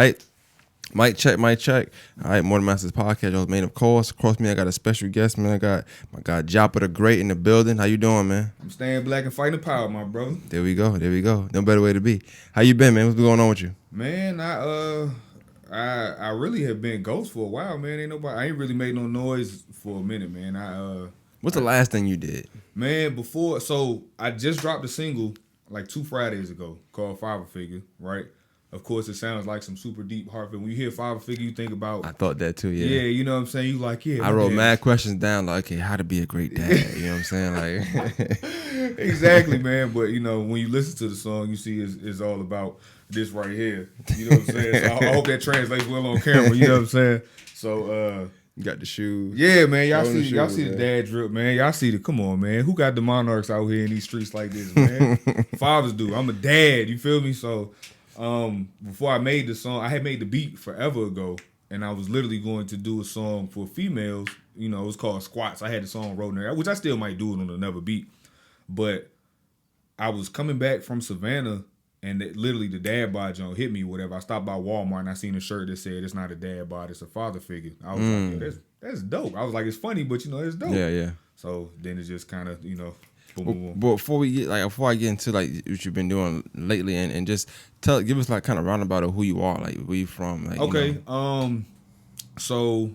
Hey, mic check, mic check. All right, More Than Masters podcast. Y'all, man, of course. Across me, I got a special guest, man. I got my guy Joppadagreat in the building. How you doing, man? I'm staying black and fighting the power, my brother. There we go. There we go. No better way to be. How you been, man? What's been going on with you? Man, I really have been ghost for a while, man. I ain't really made no noise for a minute, man. What's the last thing you did? Man, so I just dropped a single like 2 Fridays ago called Five Figure, right? Of course, it sounds like some super deep heartfelt. When you hear Five Figure, you think about. I thought that too, yeah. Yeah, you know what I'm saying? You like, yeah. I wrote mad questions down, like, okay, how to be a great dad. You know what I'm saying? Like, exactly, man. But, you know, when you listen to the song, you see it's all about this right here. You know what I'm saying? So I hope that translates well on camera. You know what I'm saying? So, you got the shoes. Yeah, man. Y'all see the dad drip, man. Y'all see come on, man. Who got the monarchs out here in these streets like this, man? Fathers do. I'm a dad. You feel me? So, before I made the song, I had made the beat forever ago, and I was literally going to do a song for females. You know, it was called Squats. I had the song wrote in there, which I still might do it on another beat. But I was coming back from Savannah, and literally the dad bod joint hit me. Whatever. I stopped by Walmart and I seen a shirt that said, "It's not a dad bod, it's a father figure." I was like, Yo, that's dope. I was like, it's funny, but you know, it's dope. Yeah. So then it just kind of, you know. But before I get into like what you've been doing lately, and just give us like kind of roundabout of who you are, like where you from. Like, okay. You know. So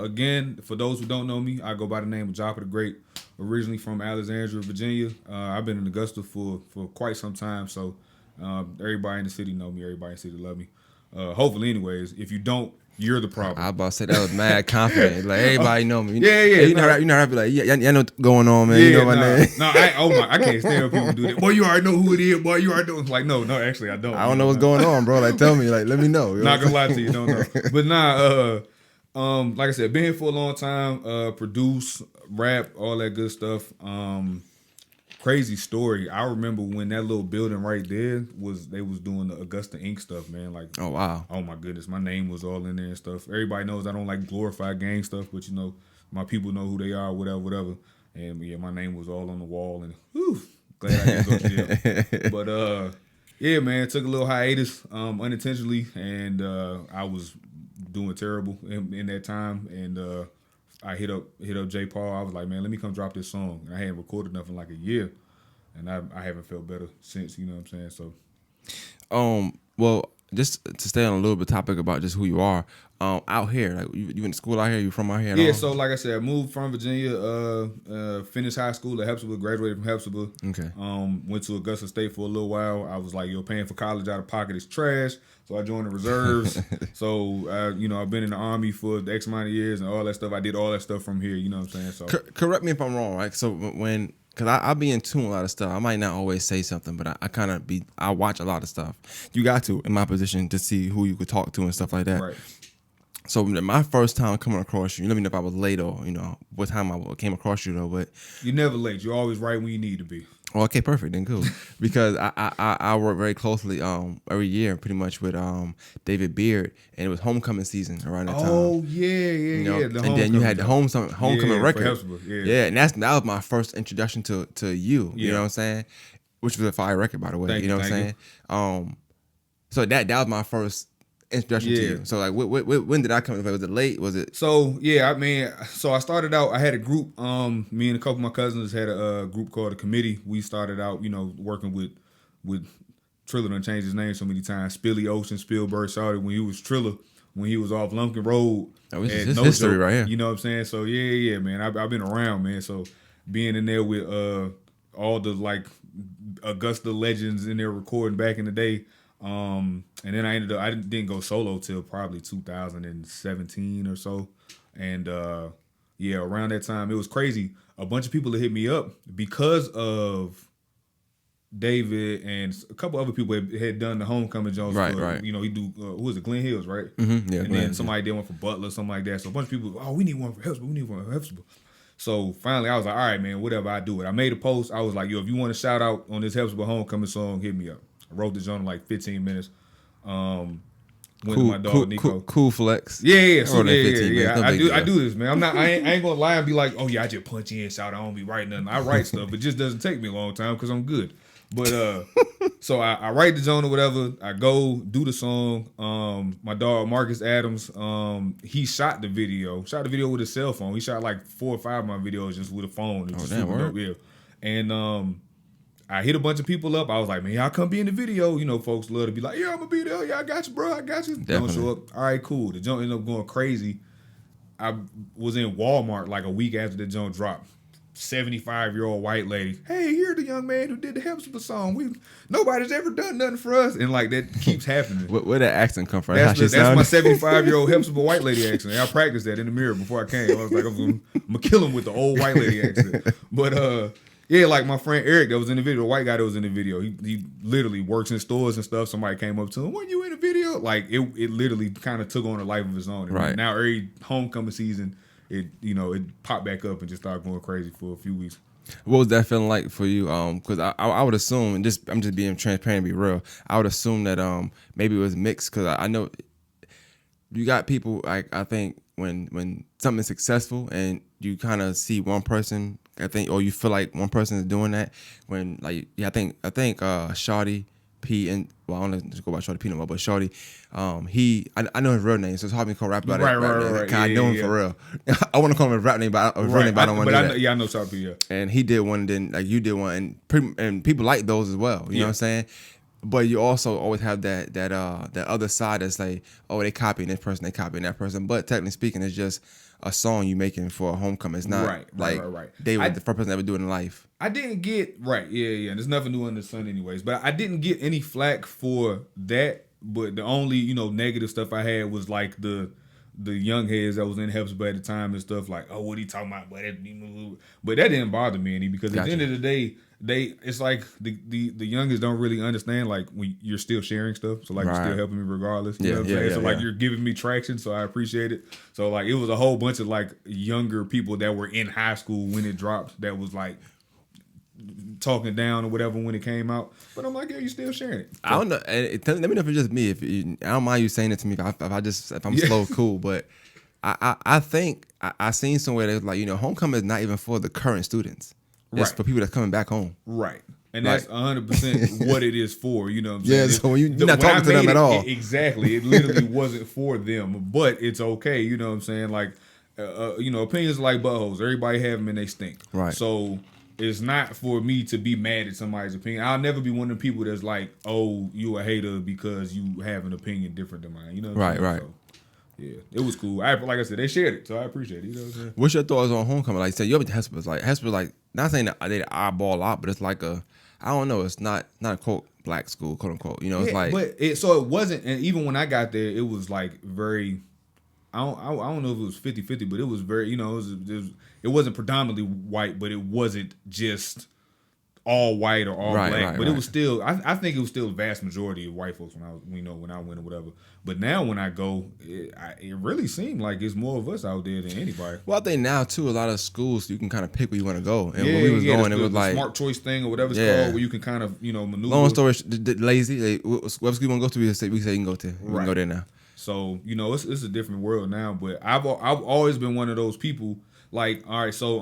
again, for those who don't know me, I go by the name of Joppadagreat, originally from Alexandria, Virginia. I've been in Augusta for quite some time, so everybody in the city know me. Everybody in the city love me. Hopefully, anyways. If you don't, you're the problem. I was about to say that was mad confident. Like everybody know me. Yeah. You know, I be like, yeah, you know what's going on, man. Yeah, you know my name. No, I can't stand when people do that. Boy, you already know who it is. Boy, you already know. It's like, no, actually, I don't. I don't know what's going on, bro. Like, tell me, like, let me know. Not gonna lie to you, don't know. But like I said, been here for a long time. Produce, rap, all that good stuff. Crazy story. I remember when that little building right there they was doing the Augusta Ink stuff, man. Like, oh wow, oh my goodness, my name was all in there and stuff. Everybody knows I don't like glorified gang stuff, but you know, my people know who they are, whatever. And yeah, my name was all on the wall, and whew, glad I didn't go to jail. But yeah, man, took a little hiatus unintentionally, and I was doing terrible in that time, and I hit up J. Paul. I was like, man, let me come drop this song. And I hadn't recorded nothing like a year, and I haven't felt better since. You know what I'm saying? So, well, just to stay on a little bit topic about just who you are, out here, like you went to school out here. You from out here? Yeah. So like I said, I moved from Virginia. Finished high school at Hepzibah. Graduated from Hepzibah. Okay. Went to Augusta State for a little while. I was like, yo, paying for college out of pocket is trash. So I joined the reserves. So, you know, I've been in the Army for the X amount of years and all that stuff. I did all that stuff from here, you know what I'm saying? So correct me if I'm wrong, right? So because I'll be in tune a lot of stuff. I might not always say something, but I watch a lot of stuff. You got to, in my position, to see who you could talk to and stuff like that. Right. So my first time coming across you, let me know if I was late or, you know, what time I came across you, though. But you're never late. You're always right when you need to be. Oh, okay, perfect. Then cool. Because I work very closely every year pretty much with David Beard, and it was homecoming season around that time. Oh yeah. You know? And then you had the homecoming record. Yeah, and that was my first introduction to you. You know what I'm saying? Which was a fire record, by the way. You know what I'm saying? So that was my first introduction to you. So like, when did I come? Was it late? Was it? So yeah, I mean, so I started out. I had a group. Me and a couple of my cousins had a group called the Committee. We started out, you know, working with Triller. Done changed his name so many times. Spilly Ocean Spielberg started when he was Triller, when he was off Lumpkin Road. Oh, this is history right here. You know what I'm saying? So yeah, man. I've been around, man. So being in there with all the like Augusta legends in there recording back in the day. And then I didn't go solo till probably 2017 or so. And yeah, around that time, it was crazy. A bunch of people that hit me up because of David and a couple other people had done the homecoming Jones. Right. You know, he do, who was it, Glen Hills, right? Mm-hmm, yeah. And then somebody did one for Butler, something like that. So a bunch of people, oh, we need one for Hepzibah. So finally, I was like, all right, man, whatever, I do it. I made a post. I was like, yo, if you want to shout out on this Hepzibah homecoming song, hit me up. I wrote the joint in like 15 minutes. Went to my dog Nico. Cool flex. Yeah. I do this, man. I ain't gonna lie and be like, oh yeah, I just punch in, shout. I don't be writing nothing. I write stuff. It just doesn't take me a long time because I'm good. But so I write the joint or whatever. I go do the song. My dog Marcus Adams, he shot the video with his cell phone. He shot like 4 or 5 of my videos just with a phone. It was super dope, yeah. And I hit a bunch of people up. I was like, man, y'all come be in the video. You know, folks love to be like, yeah, I'm gonna be there. Yeah, I got you, bro. I got you. Definitely. Don't show up. All right, cool. The joint ended up going crazy. I was in Walmart like a week after the joint dropped. 75-year-old white lady. Hey, you're the young man who did the Hepzibah song. Nobody's ever done nothing for us, and like that keeps happening. Where that accent come from? That's my 75-year-old Hepzibah white lady accent. I practiced that in the mirror before I came. I was like, I'm gonna kill him with the old white lady accent. But yeah, like my friend Eric that was in the video, the white guy that was in the video, he literally works in stores and stuff. Somebody came up to him, "When you in the video?" Like it literally kind of took on a life of its own. And right now, every homecoming season, it popped back up and just started going crazy for a few weeks. What was that feeling like for you? Because I would assume, and I'm just being transparent, and be real. I would assume that maybe it was mixed because I know you got people like I think when something's successful and you kind of see one person, I think, or you feel like one person is doing that when like I think Shawty P and well I don't know go by Shawty P no more, but Shawty, I know his real name, so it's hard for me to call rap about it. Right. I know him for real. I want to call him his rap name, but his real name, but I don't want to do that. Yeah, I know Shawty P. Yeah, and he did one, then like you did one, and people like those as well. You know what I'm saying? But you also always have that other side that's like, oh, they copying this person, they copying that person. But technically speaking, it's just a song you making for a homecoming. It's not right. They were the first person ever do it in life. I didn't get yeah. There's nothing new under the sun, anyways. But I didn't get any flack for that. But the only negative stuff I had was like the young heads that was in Hepzibah at the time and stuff like, oh, what he talking about? But that didn't bother me any because at the end of the day, it's like the youngest don't really understand like when you're still sharing stuff. So like you're still helping me regardless. You know what I'm saying? So like you're giving me traction, so I appreciate it. So like it was a whole bunch of like younger people that were in high school when it dropped that was like talking down or whatever when it came out, but I'm like, yeah, you still sharing it. I don't know. Let me know if it's just me. I don't mind you saying it to me. If I'm slow, cool. But I think I seen somewhere that was like homecoming is not even for the current students. It's for people that's coming back home. Right. And that's 100% what it is for. You know what I'm saying? Yeah. So you're not talking to them at all. Exactly. It literally wasn't for them, but it's okay. You know what I'm saying? Like, opinions are like buttholes. Everybody have them and they stink. Right. So it's not for me to be mad at somebody's opinion. I'll never be one of the people that's like, oh, you a hater because you have an opinion different than mine. You know what I'm saying? Right. So, yeah, it was cool. Like I said, they shared it, so I appreciate it. You know what I'm saying? What's your thoughts on homecoming? Like, say you up to Hesper's like not saying that they eyeball out, but it's like I don't know. It's not a quote black school, quote unquote. It's like, but it wasn't. And even when I got there, it was like very. I don't know if it was 50-50, but it was very. It wasn't predominantly white, but it wasn't just all white or all black. But it was still. I think it was still a vast majority of white folks when I went or whatever. But now when I go, it really seemed like it's more of us out there than anybody. Well, I think now too, a lot of schools you can kind of pick where you want to go. And when we was going, it was like smart choice thing or whatever it's called, where you can kind of maneuver. Long story, lazy. What school you want to go to? We say you can go to. We can go there now. So it's a different world now. But I've always been one of those people. Like, all right, so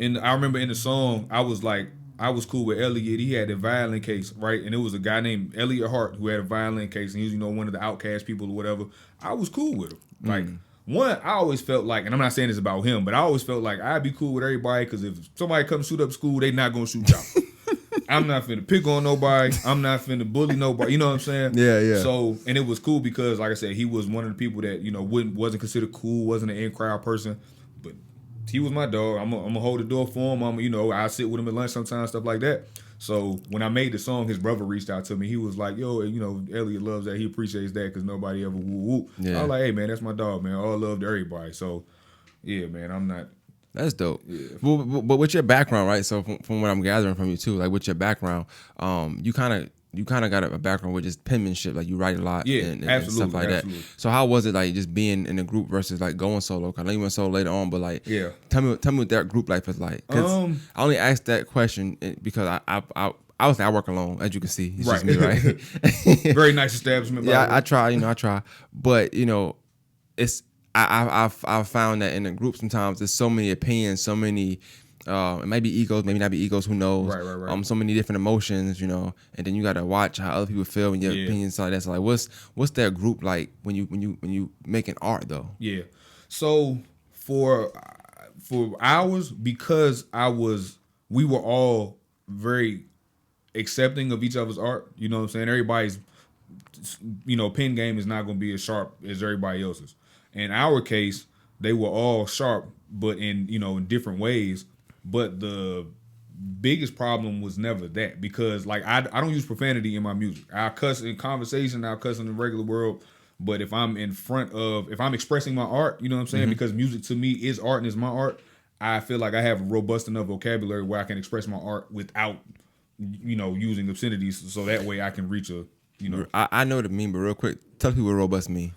I remember in the song I was cool with Elliot. He had a violin case, right? And it was a guy named Elliot Hart who had a violin case, and he was, one of the outcast people or whatever. I was cool with him. Like, one, I always felt like, and I'm not saying this about him, but I always felt like I'd be cool with everybody because if somebody comes shoot up school, they not going to shoot y'all. I'm not finna pick on nobody. I'm not finna bully nobody. You know what I'm saying? Yeah. So, and it was cool because, like I said, he was one of the people that, wasn't considered cool, wasn't an in-crowd person. But he was my dog. I'm gonna hold the door for him. I sit with him at lunch sometimes, stuff like that. So when I made the song, his brother reached out to me. He was like, yo, Elliot loves that. He appreciates that because nobody ever woo-woo. Yeah. I was like, hey, man, that's my dog, man. All love to everybody. So, yeah, man, I'm not. That's dope. Yeah. But with your background, right? So from what I'm gathering from you too, like with your background, you kind of got a background with just penmanship, like you write a lot, and stuff like that. So how was it like just being in a group versus like going solo? Cause I know you went solo later on, but like, tell me what that group life is like. Cause I only asked that question because I work alone, as you can see. It's just me, right? Very nice establishment. Yeah, I try, but it's. I've found that in a group sometimes there's so many opinions, so many It might be egos, maybe not be egos. Who knows? Right. So many different emotions, and then you gotta watch how other people feel and your opinions. So that's like, what's that group like when you making art though? Yeah. So for hours, because we were all very accepting of each other's art. You know what I'm saying? Everybody's, pen game is not going to be as sharp as everybody else's. In our case, they were all sharp, but in different ways. But the biggest problem was never that, because like I don't use profanity in my music. I cuss in conversation, I cuss in the regular world. But if I'm if I'm expressing my art, you know what I'm saying? Because music to me is art and is my art. I feel like I have a robust enough vocabulary where I can express my art without, using obscenities. So that way I can reach I know what it mean, but real quick, tell people what robust mean.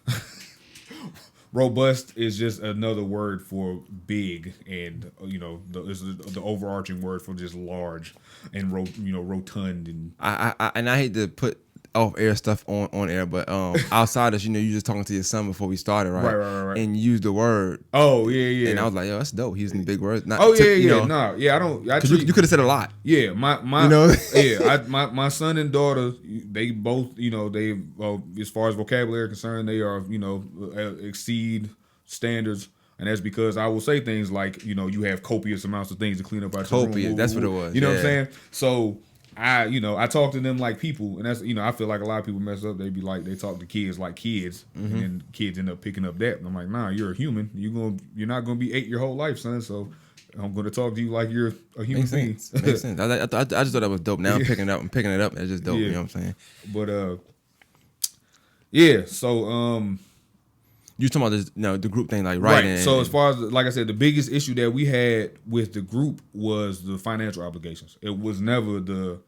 Robust is just another word for big, and it's the overarching word for just large and rotund. And I hate to put off air stuff on air, but outside of you just talking to your son before we started, right? Right. And you used the word. Oh yeah. And I was like, yo, that's dope. He's using big words. Nah, yeah. I don't. You could have said a lot. Yeah, my my son and daughter, they both as far as vocabulary concerned, they are exceed standards. And that's because I will say things like, you have copious amounts of things to clean up out your room. That's what it was. You know what I'm saying? So I talk to them like people, and that's I feel like a lot of people mess up. They be like, they talk to kids like kids, and then kids end up picking up that. And I'm like, nah, you're a human. You're not gonna be 8 your whole life, son. So I'm gonna talk to you like you're a human being. Makes sense. I just thought that was dope. Now I'm picking it up. It's just dope. Yeah. You know what I'm saying? But yeah. So you talking about this, the group thing, like writing. Right. So as far as, like I said, the biggest issue that we had with the group was the financial obligations. It was never the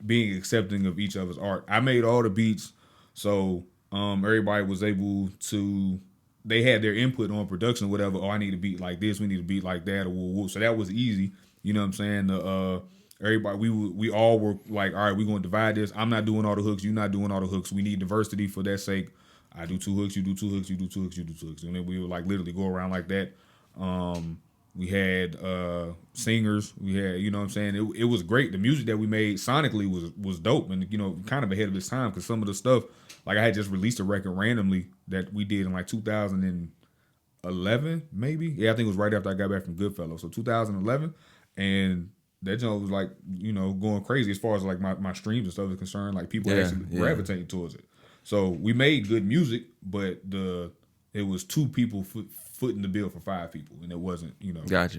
being accepting of each other's art. I made all the beats, so everybody was able to. They had their input on production, or whatever. Oh, I need a beat like this. We need a beat like that, or woo. So that was easy. You know what I'm saying? Everybody, we all were like, all right, we're gonna divide this. I'm not doing all the hooks. You're not doing all the hooks. We need diversity for that sake. I do 2 hooks, you do 2 hooks, you do 2 hooks, you do 2 hooks. And then we would like literally go around like that. We had singers. We had, you know what I'm saying? It was great. The music that we made sonically was dope, and kind of ahead of its time, because some of the stuff, like I had just released a record randomly that we did in like 2011, maybe. Yeah, I think it was right after I got back from Goodfellow. So 2011, and that joint was like, going crazy as far as like my streams and stuff is concerned. Like people actually gravitating towards it. So we made good music, but it was 2 people footing the bill for 5 people, and it wasn't, Gotcha.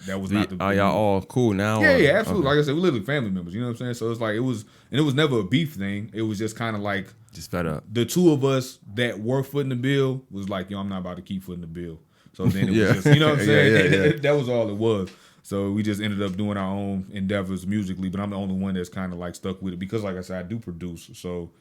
That was not the. Are y'all all cool now? Yeah, absolutely. Okay. Like I said, we're literally family members. You know what I'm saying? So it's like it was never a beef thing. It was just kind of like just fed up. The 2 of us that were footing the bill was like, yo, I'm not about to keep footing the bill. So then it was just, you know what I'm saying? Yeah. That was all it was. So we just ended up doing our own endeavors musically, but I'm the only one that's kind of like stuck with it because, like I said, I do produce. So,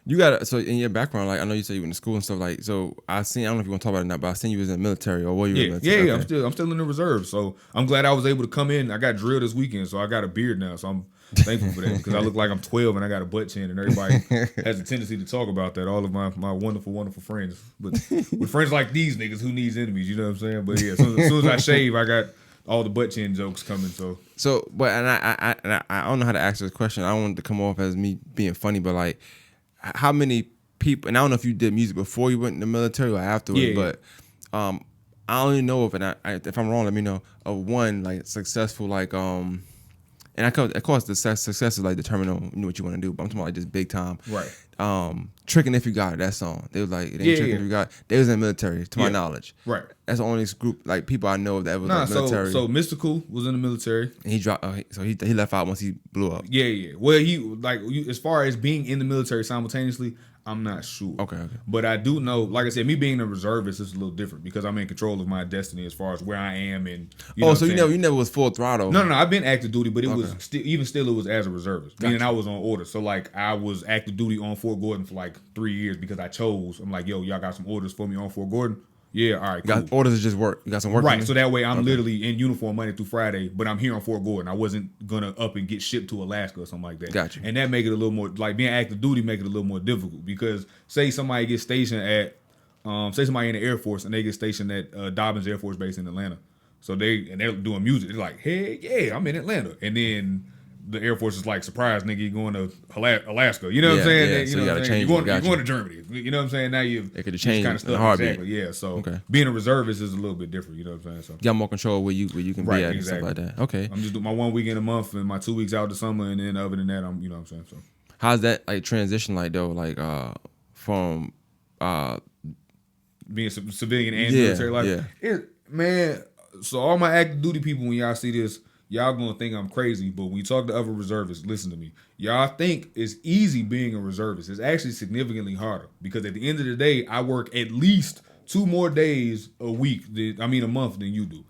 You got so in your background, like I know you said you went to school and stuff, like so. I don't know if you want to talk about it or not, but I seen you was in the military, or were you in the military? Yeah. Okay. I'm still in the reserve, so I'm glad I was able to come in. I got drilled this weekend, so I got a beard now, so I'm thankful for that, because I look like I'm 12 and I got a butt chin, and everybody has a tendency to talk about that. All of my wonderful friends, but with friends like these niggas, who needs enemies? You know what I'm saying? But yeah, as soon as I shave, I got all the butt chin jokes coming. So but I don't know how to ask this question. I don't want it to come off as me being funny, but like, how many people, and I don't know if you did music before you went in the military or afterwards, but I only know of, and if I'm wrong, let me know, of one like successful, like and of course the success is like determined on what you want to do, but I'm talking about like just big time, right? Tricking If You Got It, that song, they was like, it ain't Tricking If You Got It. They was in the military, to my knowledge, right? That's the only group like people I know that was in the military. So Mystical was in the military, and he dropped. So he left out once he blew up. Yeah. Well, he like as far as being in the military simultaneously, I'm not sure. Okay. But I do know, like I said, me being a reservist is a little different because I'm in control of my destiny as far as where I am, and so you never was full throttle. No, I've been active duty, but it was still it was as a reservist. Gotcha. Meaning I was on order. So like I was active duty on Fort Gordon for like 3 years because I chose. I'm like, yo, y'all got some orders for me on Fort Gordon? Yeah, all right, cool. Got orders to just work. You got some work. Right, so that way I'm literally in uniform Monday through Friday, but I'm here on Fort Gordon. I wasn't gonna up and get shipped to Alaska or something like that. Gotcha. And that make it a little more, like being active duty make it a little more difficult, because say somebody gets stationed at, say somebody in the Air Force and they get stationed at Dobbins Air Force Base in Atlanta. So they're doing music. They're like, hey, yeah, I'm in Atlanta. And then the Air Force is like, surprise, nigga, you're going to Alaska. You know what I'm saying? Yeah. So you gotta change. You're going to Germany. You know what I'm saying? Now it could have changed kind of stuff. Exactly. Yeah. So being a reservist is a little bit different. You know what I'm saying? So you got more control where you can be at and stuff like that. Okay. I'm just doing my 1 weekend a month and my 2 weeks out the summer, and then other than that, I'm, you know what I'm saying? So how's that like transition like though? Like from being civilian and military life. Yeah. Man, so all my active duty people, when y'all see this, y'all gonna think I'm crazy, but when you talk to other reservists, listen to me. Y'all think it's easy being a reservist. It's actually significantly harder because at the end of the day, I work at least 2 more days a month than you do.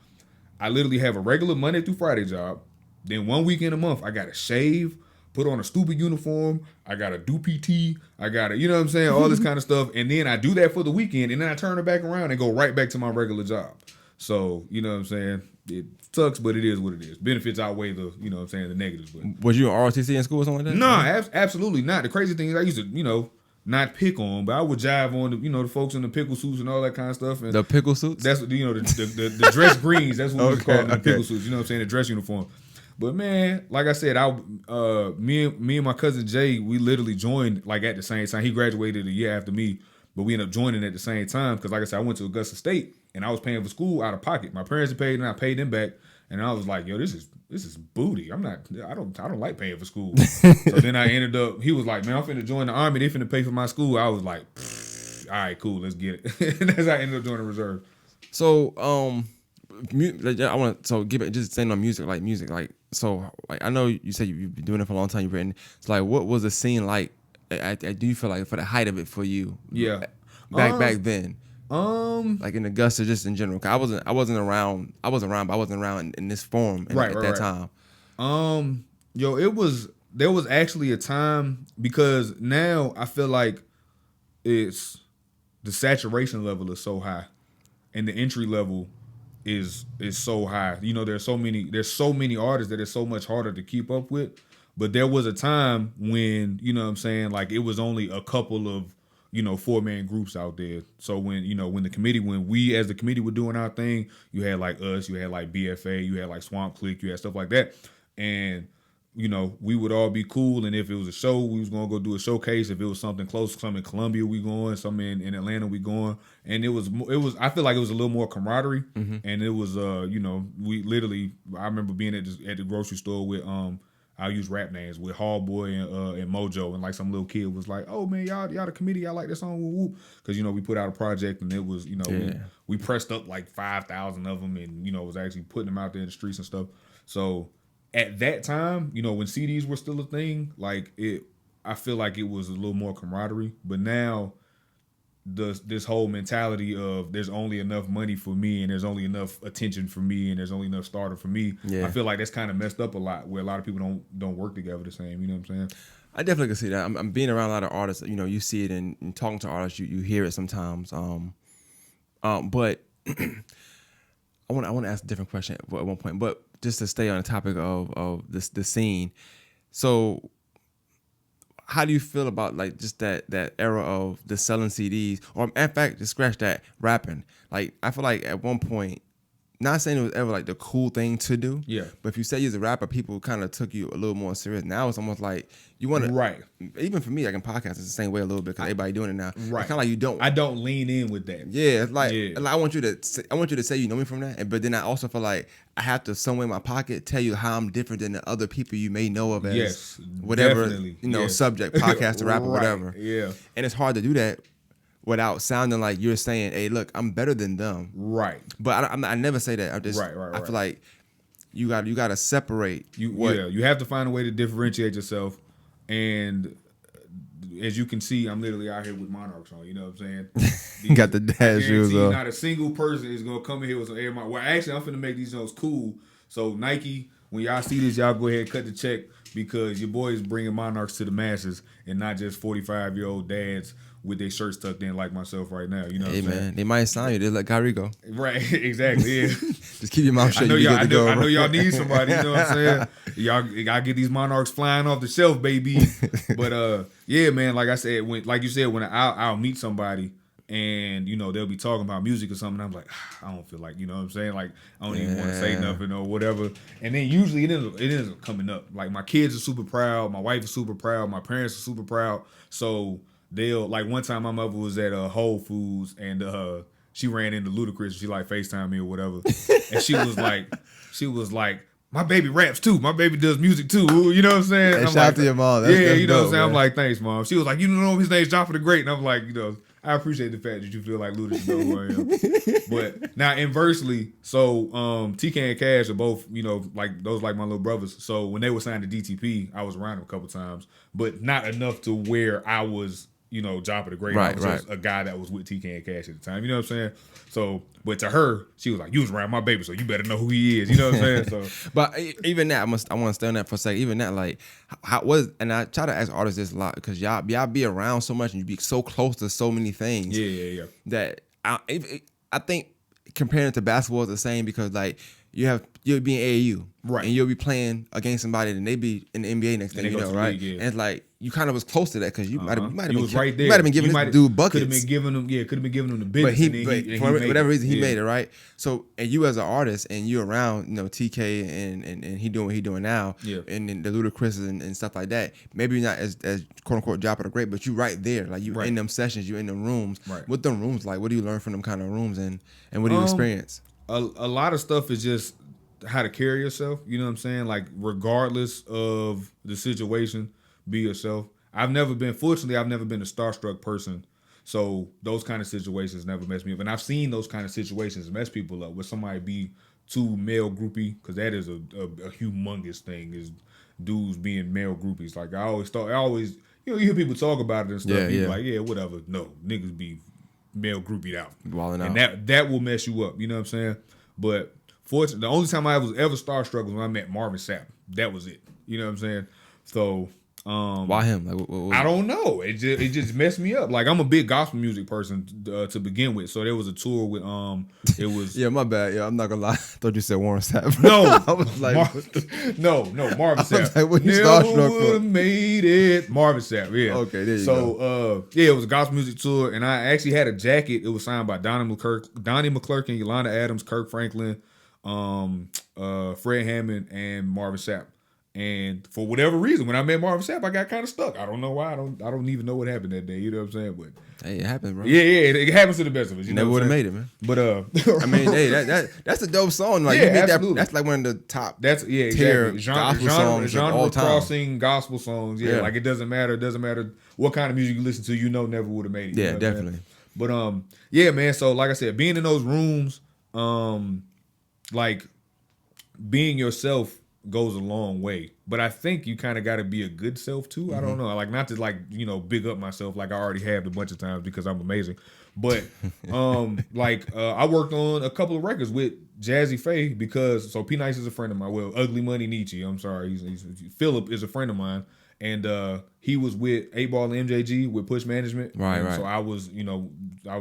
I literally have a regular Monday through Friday job. Then 1 weekend a month, I gotta shave, put on a stupid uniform. I gotta do PT. I gotta, you know what I'm saying? All this kind of stuff. And then I do that for the weekend, and then I turn it back around and go right back to my regular job. So, you know what I'm saying? It sucks, but it is what it is. Benefits outweigh the, you know what I'm saying, the negatives. But was you in ROTC in school or something like that? No, absolutely not. The crazy thing is I used to, you know, not pick on, but I would jive on the, you know, the folks in the pickle suits and all that kind of stuff. And the pickle suits? That's what, you know, the dress greens. That's what we was calling the pickle suits. You know what I'm saying? The dress uniform. But man, like I said, me and my cousin Jay, we literally joined like at the same time. He graduated a year after me, but we ended up joining at the same time because, like I said, I went to Augusta State and I was paying for school out of pocket. My parents had paid and I paid them back, and I was like, "Yo, this is booty. I don't like paying for school." So then I ended up. He was like, "Man, I'm finna join the Army. They finna pay for my school." I was like, "All right, cool, let's get it." And that's how I ended up joining the reserve. So I want to give it just saying on music. So like I know you said you've been doing it for a long time. You've written. So like, what was the scene like? Do you feel like for the height of it for you? Yeah. Back then. Like in Augusta, just in general. 'Cause I wasn't around, but I wasn't around in this form at that time. There was actually a time, because now I feel like it's the saturation level is so high, and the entry level is so high. You know, there's so many artists that it's so much harder to keep up with. But there was a time when, you know what I'm saying, like it was only a couple of, you know, 4-man groups out there. So when we as the committee were doing our thing, you had like us, you had like BFA, you had like Swamp Click, you had stuff like that. And, you know, we would all be cool. And if it was a show, we was going to go do a showcase. If it was something close, some in Columbia, we going, some in Atlanta, we going. And it was, I feel like it was a little more camaraderie. Mm-hmm. And it was, you know, we literally, I remember being at the grocery store with, I'll use rap names, with Hallboy and Mojo, and like some little kid was like, "Oh man, y'all the committee, y'all like that song, whoop whoop," because you know we put out a project and it was, you know, we pressed up like 5,000 of them, and you know was actually putting them out there in the streets and stuff. So at that time, you know, when CDs were still a thing, like I feel like it was a little more camaraderie. But now this whole mentality of there's only enough money for me and there's only enough attention for me and there's only enough starter for me. Yeah. I feel like that's kind of messed up a lot, where a lot of people don't work together the same. You know what I'm saying? I definitely can see that. I'm being around a lot of artists. You know, you see it in talking to artists. You hear it sometimes. But I want to ask a different question at one point. But just to stay on the topic of the scene. So how do you feel about like just that era of the selling CDs, or in fact, just scratch that, rapping? Like I feel like at one point, not saying it was ever like the cool thing to do, yeah. But if you say you're a rapper, people kind of took you a little more serious. Now it's almost like you want to, right? Even for me, like in podcasts, it's the same way a little bit because everybody doing it now. Right. Kind of like you don't. I don't lean in with that. Yeah, it's like, I want you to say you know me from that, but then I also feel like I have to somewhere in my pocket tell you how I'm different than the other people you may know of as whatever subject, podcast, rap, or whatever. Yeah, and it's hard to do that without sounding like you're saying, "Hey, look, I'm better than them." Right. But I never say that. I just I feel like you got to separate. You have to find a way to differentiate yourself. And as you can see, I'm literally out here with Monarchs on. You know what I'm saying? You got the dad shoes on. Not a single person is gonna come in here with some Air Monarchs. Well, actually, I'm finna make these notes cool. So Nike, when y'all see this, y'all go ahead and cut the check, because your boy is bringing Monarchs to the masses and not just 45-year-old dads with their shirts tucked in like myself right now. You know what I'm saying? They might sign you. They let Kyrie go. Right, exactly, yeah. Just keep your mouth shut. I know y'all need somebody, you know what I'm saying? Y'all gotta get these Monarchs flying off the shelf, baby. But yeah, man, like I said, when I'll meet somebody, and they'll be talking about music or something. I'm like, I don't feel like, what I'm saying, like I don't even want to say nothing or whatever. And then usually it ends up coming up. Like my kids are super proud, my wife is super proud, my parents are super proud. So they'll, like, one time my mother was at Whole Foods and she ran into Ludacris. She like FaceTime me or whatever, and she was like. My baby raps too. My baby does music too. You know what I'm saying? Hey, I'm shout like, out to your mom. That's what I'm dope, saying? I'm like, thanks, Mom. She was like, his name's Joppadagreat. And I'm like, I appreciate the fact that you feel like Luda should know who I am. But now inversely, so TK and Cash are both, like those like my little brothers. So when they were signed to DTP, I was around them a couple times, but not enough to where I was, Joppadagreat. I was just a guy that was with TK and Cash at the time. You know what I'm saying? So, but to her, she was like, you was around my baby, so you better know who he is. You know what I'm saying? So, but even that, I want to stay on that for a second. Even that, like, and I try to ask artists this a lot because y'all be around so much and you be so close to so many things. Yeah. That I think comparing it to basketball is the same because like you'll be in AAU, right, and you'll be playing against somebody and they be in the NBA next thing, right? League, yeah. And it's like you kind of was close to that because you might have been right there. You might have been giving this dude buckets. Could have been giving him the business. But for whatever reason he made it, right? So and you as an artist and you around TK and he doing what he doing now, and then the Ludacris and stuff like that. Maybe not as quote unquote Joppadagreat, but you right there, like you in them sessions, you in them rooms. Right. What them rooms like? What do you learn from them kind of rooms and what do you experience? A lot of stuff is just how to carry yourself. You know what I'm saying? Like regardless of the situation, be yourself. I've never been a starstruck person. So those kind of situations never mess me up. And I've seen those kind of situations mess people up where somebody be too male groupie, because that is a humongous thing, is dudes being male groupies. Like I always you hear people talk about it and stuff. Yeah. Like, yeah, whatever. No, niggas be male groupied out. Wilding out. And that will mess you up. You know what I'm saying? But fortunately, the only time I was ever starstruck was when I met Marvin Sapp. That was it. You know what I'm saying? So why him? Like, what I don't know. It just messed me up. Like I'm a big gospel music person to begin with. So there was a tour with it was yeah, my bad. Yeah, I'm not gonna lie. I thought you said Warren Sapp. No, I was like no, Marvin Sapp. I was like, when you starstruck, would have made it. Marvin Sapp. Yeah. Okay, there you go. So it was a gospel music tour, and I actually had a jacket. It was signed by Donnie McClurkin, Yolanda Adams, Kirk Franklin, Fred Hammond, and Marvin Sapp. And for whatever reason, when I met Marvin Sapp, I got kind of stuck. I don't know why. I don't even know what happened that day. You know what I'm saying? But hey, it happens, bro. Yeah, it happens to the best of us. You never would have made it, man. But I mean, hey, that's a dope song. Like, yeah, absolutely. That's like one of the top. Tier gospel songs of all time. Crossing gospel songs. Yeah, like it doesn't matter. It doesn't matter what kind of music you listen to. Never would have made it. Yeah, definitely. But yeah, man. So like I said, being in those rooms, like being yourself goes a long way. But I think you kind of got to be a good self too. I don't know, like not to big up myself like I already have a bunch of times because I'm amazing. But I worked on a couple of records with Jazzy Faye because P Nice is a friend of mine. Well, Ugly Money Nietzsche. I'm sorry, he's Philip is a friend of mine, and he was with 8Ball and MJG with Push Management. Right. So I was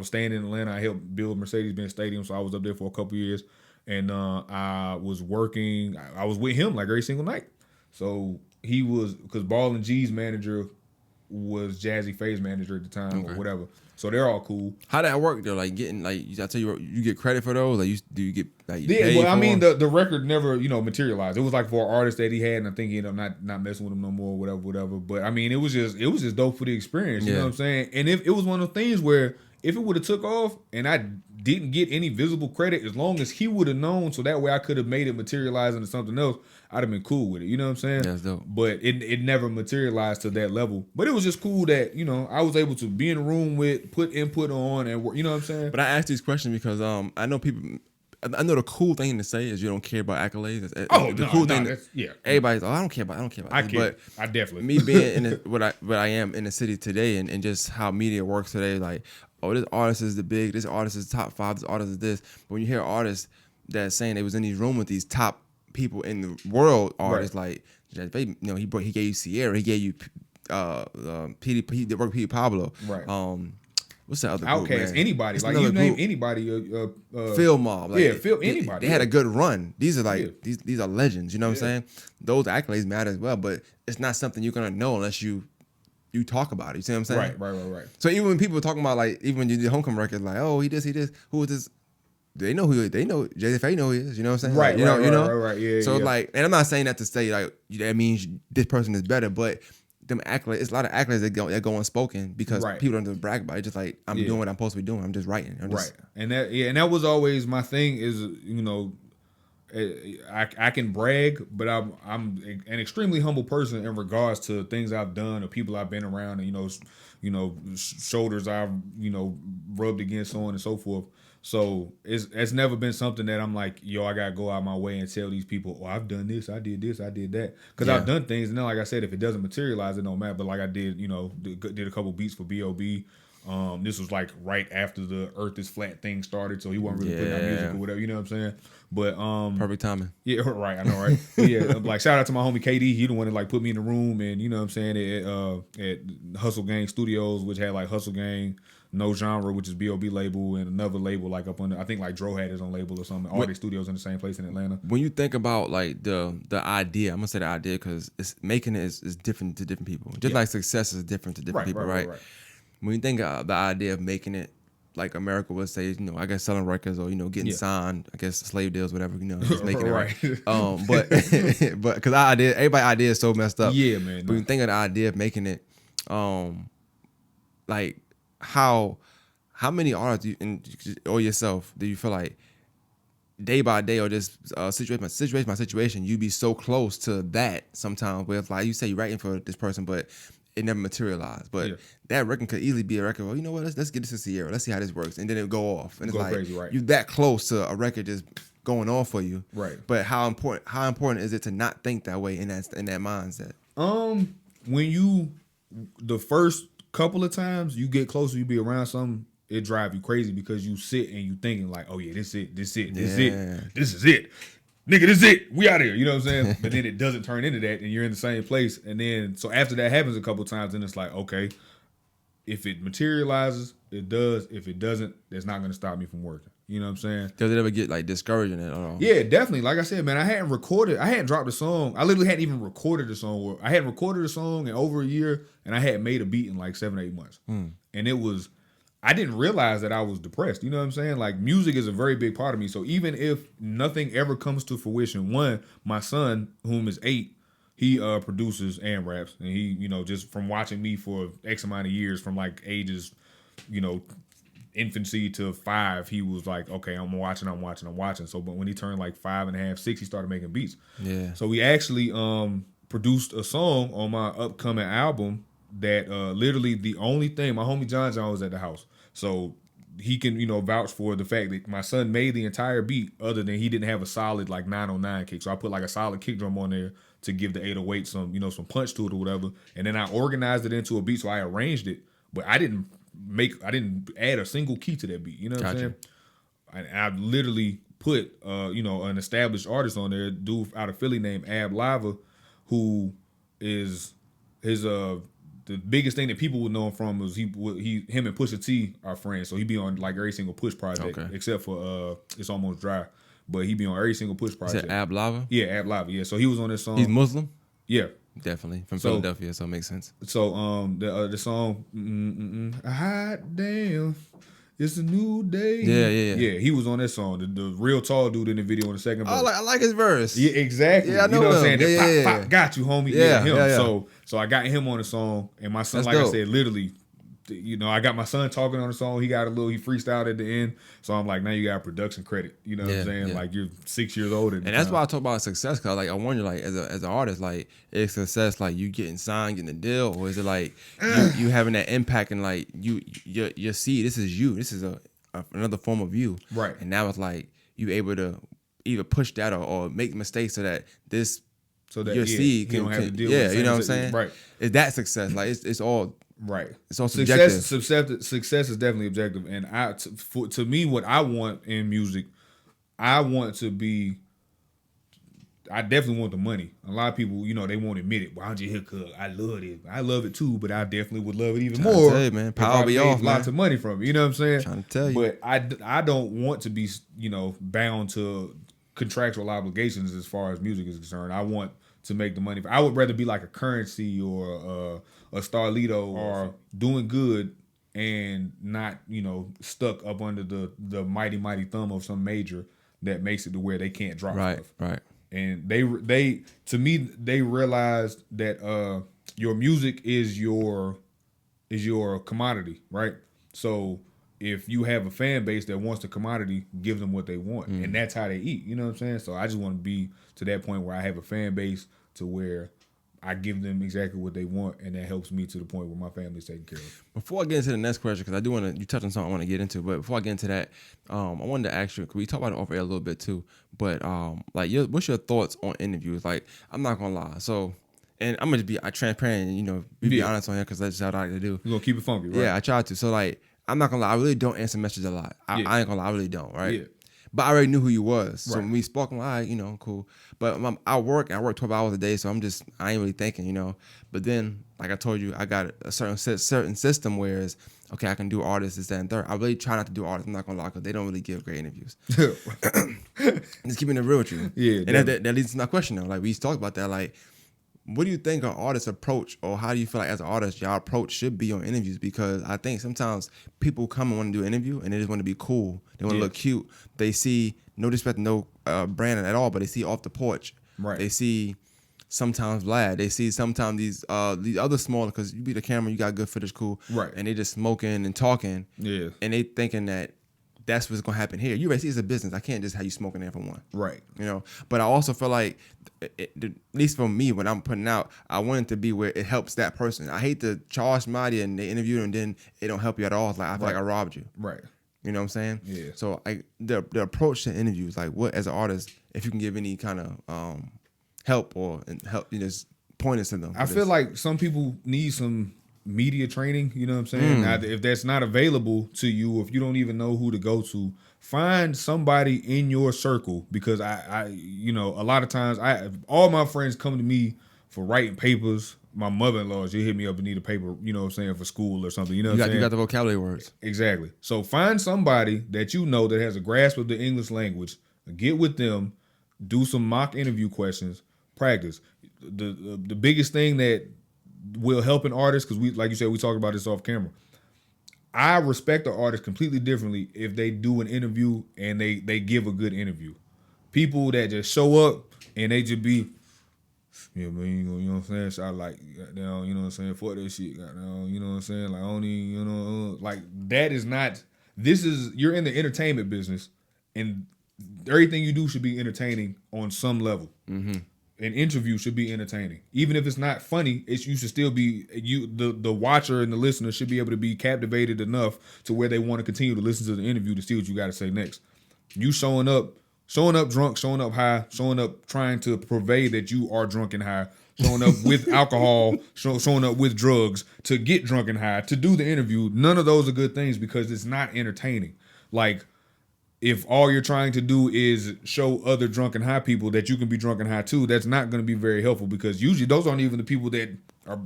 staying in Atlanta. I helped build Mercedes-Benz Stadium, so I was up there for a couple of years. And I was working. I was with him like every single night. So he was, because Ball and G's manager was Jazzy Faye's manager at the time or whatever. So they're all cool. How that work though? Like getting I tell you get credit for those. Like do you get I mean the record never materialized. It was like for an artist that he had, and I think he ended up not messing with him no more, whatever. But I mean it was just dope for the experience. You know what I'm saying? And if it was one of the things where if it would have took off and I didn't get any visible credit, as long as he would have known, so that way I could have made it materialize into something else, I'd have been cool with it. You know what I'm saying? That's dope. But it never materialized to that level. But it was just cool that, I was able to be in a room with, put input on, and work. You know what I'm saying? But I asked these questions because I know people. I know the cool thing to say is you don't care about accolades. Everybody's I don't care about. I care. But I definitely. Me being in what I am in the city today, and just how media works today, like, oh, this artist is the big, this artist is top 5, this artist is this. But when you hear artists that's saying they was in these rooms with these top people in the world, artists like, he gave you Sierra, he gave you he worked with Petey Pablo, right? What's that other group, Outkast, man? anybody. Like you name anybody. Phil Mob. Like, anybody. They had a good run. These are these are legends. You know what I'm saying? Those accolades matter as well, but it's not something you're gonna know unless you you talk about it. You see what I'm saying? Right. So even when people are talking about like, even when you do Homecoming records, like, oh, he this, who is this? They know who they know. JFA know who he is. You know what I'm saying? Right. Like, you know. Right. Yeah. So like, and I'm not saying that to say like that means this person is better, but them accolades, it's a lot of accolades that go unspoken because people don't brag about it. Just like I'm doing what I'm supposed to be doing. I'm just writing. And that was always my thing. Is I can brag, but I'm an extremely humble person in regards to things I've done or people I've been around, and shoulders I've rubbed against, so on and so forth. So it's never been something that I'm like, yo, I gotta go out my way and tell these people, oh, I've done this, I did that, because I've done things, and then like I said, if it doesn't materialize, it don't matter. But like I did, did a couple beats for B.O.B. This was like right after the Earth is Flat thing started, so he wasn't really putting out music or whatever, you know what I'm saying? But perfect timing. Yeah, right. I know, right? But yeah, like shout out to my homie KD. He the one that like put me in the room, and you know what I'm saying, at Hustle Gang Studios, which had like Hustle Gang, No Genre, which is B.O.B. label, and another label like up under, I think like Dro had his own label or something. All these studios in the same place in Atlanta. When you think about like the idea, I'm gonna say the idea because it's making it is different to different people. Just like success is different to different people, right? When you think of the idea of making it, like America would say, I guess selling records or getting signed, I guess slave deals, whatever, just making it right. But because everybody's idea is so messed up. Yeah, man. But when you think of the idea of making it, like how many artists or yourself do you feel like day by day or just situation by situation you be so close to that sometimes where it's like you say you're writing for this person but it never materialized, but that record could easily be a record. Well, you know what? Let's get this to Sierra. Let's see how this works, and then it'll go off. And it's like crazy, right? You that close to a record just going off for you, right? But how important is it to not think that way in that mindset? When the first couple of times you get closer, you be around something, it drive you crazy because you sit and you thinking like, oh yeah, this is it. Nigga, this is it. We out here. You know what I'm saying? But then it doesn't turn into that, and you're in the same place. And then, so after that happens a couple times, then it's like, okay, if it materializes, it does. If it doesn't, that's not going to stop me from working. You know what I'm saying? Does it ever get like discouraging at all? Yeah, definitely. Like I said, man, I hadn't dropped a song. I literally hadn't even recorded a song. I hadn't recorded a song in over a year, and I had made a beat in like 7-8 months. And it was, I didn't realize that I was depressed. You know what I'm saying? Like music is a very big part of me. So even if nothing ever comes to fruition, my son, whom is 8, he produces and raps. And he, just from watching me for X amount of years, from like ages, infancy to 5, he was like, okay, I'm watching. So but when he turned like 5.5, 6, he started making beats. Yeah. So we actually produced a song on my upcoming album that literally the only thing, my homie John was at the house, so he can vouch for the fact that my son made the entire beat, other than he didn't have a solid like 909 kick, so I put like a solid kick drum on there to give the 808 some some punch to it or whatever, and then I organized it into a beat, so I arranged it, but I didn't add a single key to that beat. You know what I'm saying? I literally put an established artist on there, dude out of Philly named Ab Lava, who is the biggest thing that people would know him from was him and Pusha T are friends. So he be on like every single Push project, except for It's Almost Dry. But he be on every single Push project. Is that Ab Lava? Yeah, Ab Lava. Yeah. So he was on this song. He's Muslim? Yeah. Definitely. From Philadelphia, so it makes sense. So the song Hot Damn, It's a New Day. Yeah, he was on that song. The real tall dude in the video in the second verse. I like his verse. Yeah, exactly. Yeah, I know what I'm him. saying? Pop, got you, homie. Yeah, him. Yeah. So I got him on the song, and my son, That's like dope. I said, literally, I got my son talking on the song. He freestyled at the end. So I'm like, now you got production credit. You know what I'm saying? Like you're 6 years old. And that's why I talk about success, because like I wonder, like as an artist, like is success like you getting signed, getting a deal, or is it like you having that impact and like you see this is you. This is another form of you. Right. And now it's like you able to either push that or make mistakes so that your seed can have to deal with you know what I'm saying? Right. Is that success? Like it's all right. It's all subjective. Success is definitely objective, and to me, what I want in music, I definitely want the money. A lot of people, they won't admit it. Why don't you hear? Cause I love it. I love it too, but I definitely would love it even more. Tell you, man, power be off, lots of money from it. You know what I'm saying? Trying to tell you. But I don't want to be bound to contractual obligations as far as music is concerned. I want to make the money. I would rather be like a Currency or a Starlito or doing good and not, stuck up under the mighty thumb of some major that makes it to where they can't drop stuff. Right. And they to me, they realized that your music is your commodity, right? So if you have a fan base that wants the commodity, give them what they want. And that's how they eat. You know what I'm saying? So I just want to be to that point where I have a fan base to where I give them exactly what they want, and that helps me to the point where my family's taken care of. Before I get into the next question, because I do want to, you touched on something I want to get into, but before I get into that, I wanted to ask you, because we talked about it over air a little bit too, but what's your thoughts on interviews? Like, I'm not going to lie. So, and I'm going to be transparent and, be honest on here, because that's what I like to do. You're going to keep it funky, right? Yeah, I try to. So, like, I'm not going to lie. I really don't answer messages a lot. I ain't going to lie. I really don't, right? Yeah. But I already knew who you was. So when we spoke, I'm like, all right, cool. But I work 12 hours a day, so I ain't really thinking, But then, like I told you, I got a certain system where it's, okay, I can do artists, this, that, and third. I really try not to do artists, I'm not going to lie, because they don't really give great interviews. Just keeping it real with you. Yeah. And that leads to my question, though. Like, we talked about that, like, what do you think an artist's approach, or how do you feel like as an artist your approach should be on interviews? Because I think sometimes people come and want to do an interview and they just want to be cool. They want to look cute. They see, no disrespect, no Brandon at all, but they see Off the Porch. Right. They see sometimes Vlad. They see sometimes these other smaller, because you be the camera, you got good footage, cool. Right. And they just smoking and talking. Yeah. And they thinking that that's what's going to happen here. You already see it's a business. I can't just have you smoking there for one. Right. But I also feel like, at least for me, when I'm putting out, I want it to be where it helps that person. I hate to charge somebody and they interview and then it don't help you at all. It's like, I feel like I robbed you. Right. You know what I'm saying? Yeah. So the approach to interviews, like, what, as an artist, if you can give any kind of help or help, just pointers to them. I feel like some people need some media training, you know what I'm saying? Now, if that's not available to you, if you don't even know who to go to, find somebody in your circle, because I a lot of times all my friends come to me for writing papers. My mother-in-law, she hit me up and need a paper, you know what I'm saying, for school or something. You know what I'm saying? You got the vocabulary words. Exactly. So find somebody that you know that has a grasp of the English language, get with them, do some mock interview questions, practice. The biggest thing that will help an artist, because we, like you said, we talked about this off camera. I respect the artist completely differently if they do an interview and they give a good interview. People that just show up and they just be, yeah, man, you know what I'm saying? So I like, goddamn, you know what I'm saying? Fuck that shit, goddamn, you know what I'm saying? Like, only, like, that is not, you're in the entertainment business, and everything you do should be entertaining on some level. Mm-hmm. An interview should be entertaining, even if it's not funny. You should still be the watcher and the listener should be able to be captivated enough to where they want to continue to listen to the interview to see what you got to say next. You showing up drunk, showing up high, showing up trying to purvey that you are drunk and high, showing up with alcohol, showing up with drugs to get drunk and high to do the interview. None of those are good things, because it's not entertaining. Like, if all you're trying to do is show other drunk and high people that you can be drunk and high too, that's not going to be very helpful, because usually those aren't even the people that are,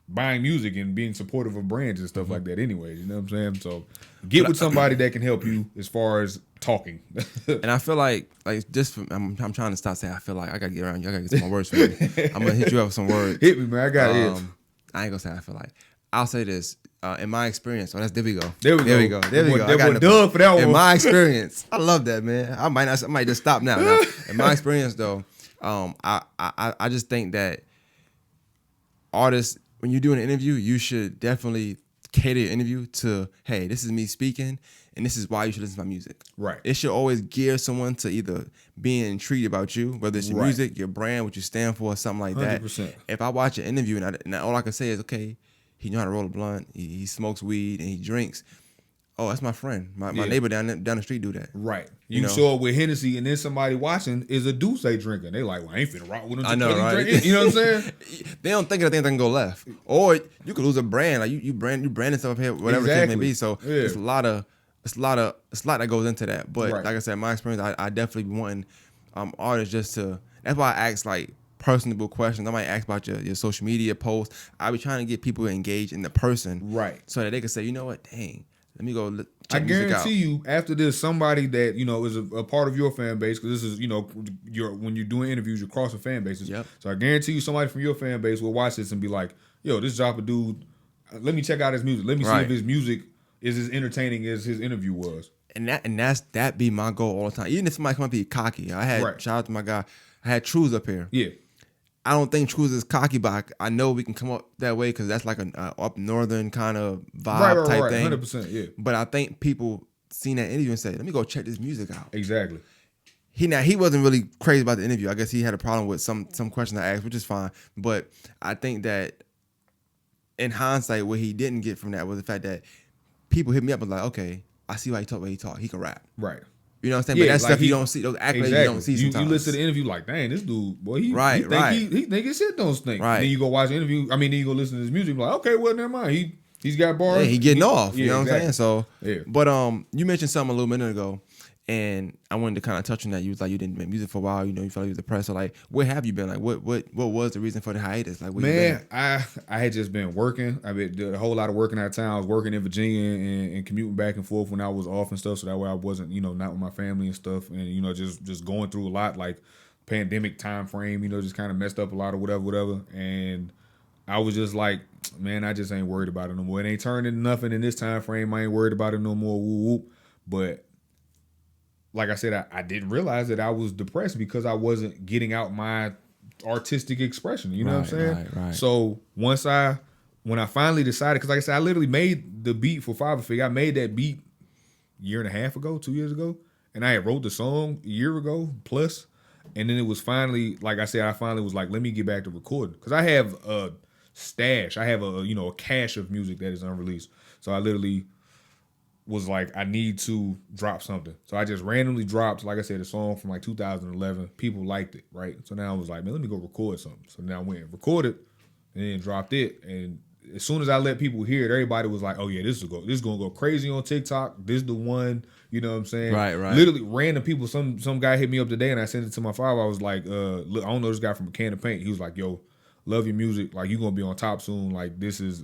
buying music and being supportive of brands and stuff like that anyway. You know what I'm saying? So get with somebody that can help you as far as talking. And I feel like just I'm trying to stop saying I feel like I got to get around you. I got to get some more words for you. I'm going to hit you up with some words. Hit me, man. I got it. I ain't going to say I feel like. I'll say this. In my experience, there we go. There we go. I got Doug for that one. In my experience, I love that, man. I might just stop now. In my experience, though, I just think that artists, when you're doing an interview, you should definitely cater your interview to, hey, this is me speaking, and this is why you should listen to my music. Right. It should always gear someone to either being intrigued about you, whether it's your music, your brand, what you stand for, or something like 100%. That. If I watch an interview and all I can say is, okay, he know how to roll a blunt, he smokes weed, and he drinks. Oh, that's my friend. My neighbor down the street do that. Right. You show up with Hennessy, and then somebody watching is a Douce drinker. They like, well, I ain't finna rock with him. I know, right? You know what I'm saying? They don't think of things that can go left. Or you could lose a brand. Like you branding stuff up here, whatever the case may be. So it's a lot that goes into that. But like I said, my experience, I definitely be wanting artists just to. That's why I ask like personable questions. I might ask about your social media posts. I be trying to get people engaged in the person, right? So that they can say, you know what, dang. Let me go I check music out. guarantee you, after this, somebody that is a part of your fan base, because this is when you're doing interviews, you're crossing fan bases. Yep. So I guarantee you, somebody from your fan base will watch this and be like, "Yo, this Joppa dude, let me check out his music. Let me see if his music is as entertaining as his interview was." And that be my goal all the time. Even if somebody come up be cocky, I had shout out to my guy. I had Trues up here. Yeah. I don't think Trues is cocky, but I know we can come up that way because that's like an up northern kind of vibe type thing. 100%, yeah. But I think people seen that interview and say, "Let me go check this music out." Exactly. He wasn't really crazy about the interview. I guess he had a problem with some question I asked, which is fine. But I think that in hindsight, what he didn't get from that was the fact that people hit me up and like, okay, I see why he talk. He can rap. Right. You know what I'm saying? But that stuff you don't see. Those accolades you don't see sometimes. You listen to the interview like, dang, this dude, boy, he think his shit don't stink. Right. Then you go watch the interview. I mean, then you go listen to his music. Like, okay, well, never mind. He's got bars. Yeah, he getting off. You know what I'm saying? So, yeah. But you mentioned something a little minute ago, and I wanted to kind of touch on that. You was like, you didn't make music for a while. You know, you felt like you was depressed. So, like, where have you been? Like, what was the reason for the hiatus? Like, where you been? I had just been working. I did a whole lot of working out of town. I was working in Virginia and commuting back and forth when I was off and stuff. So that way I wasn't, not with my family and stuff. And just going through a lot, like pandemic time frame. Just kind of messed up a lot of whatever. And I was just like, man, I just ain't worried about it no more. It ain't turned into nothing in this time frame. I ain't worried about it no more. Woo whoop. But like I said, I didn't realize that I was depressed because I wasn't getting out my artistic expression. You know what I'm saying? Right. So when I finally decided, because like I said, I literally made the beat for Father Figure. I made that beat 2 years ago, and I had wrote the song a year ago plus. And then it was finally, like I said, I finally was like, let me get back to recording. Because I have a stash. I have a cache of music that is unreleased. So I literally was like, I need to drop something. So I just randomly dropped, like I said, a song from like 2011. People liked it, right? So now I was like, man, let me go record something. So now I went and recorded and then dropped it. And as soon as I let people hear it, everybody was like, oh yeah, this is going to go crazy on TikTok. This is the one, you know what I'm saying? Right. Literally random people. Some guy hit me up today and I sent it to my father. I was like, look, I don't know this guy from a can of paint. He was like, yo, love your music. Like, you're going to be on top soon. Like, this is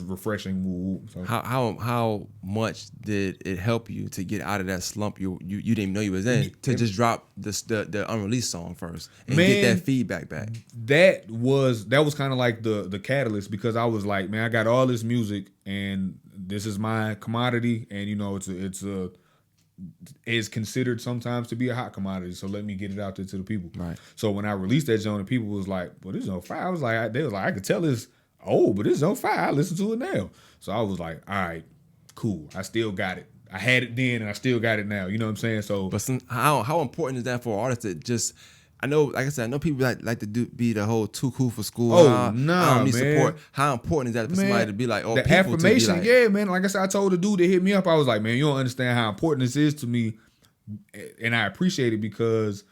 refreshing. So, how much did it help you to get out of that slump you didn't even know you was in, to just drop the unreleased song first and get that feedback back? That was kind of like the catalyst, because I was like, man, I got all this music and this is my commodity, and it's considered sometimes to be a hot commodity, so let me get it out there to the people. Right. So when I released that joint, people was like, well, this is on fire. I was like, I could tell it's old, but this is on fire. I listen to it now. So I was like, all right, cool. I still got it. I had it then and I still got it now. You know what I'm saying? So, but how important is that for artists to just, I know, like I said, I know people like to be the whole too cool for school. Oh, nah, I don't need man. support. How important is that for somebody to be like, the affirmation? Yeah, man. Like I said, I told the dude that hit me up, I was like, man, you don't understand how important this is to me. And I appreciate it because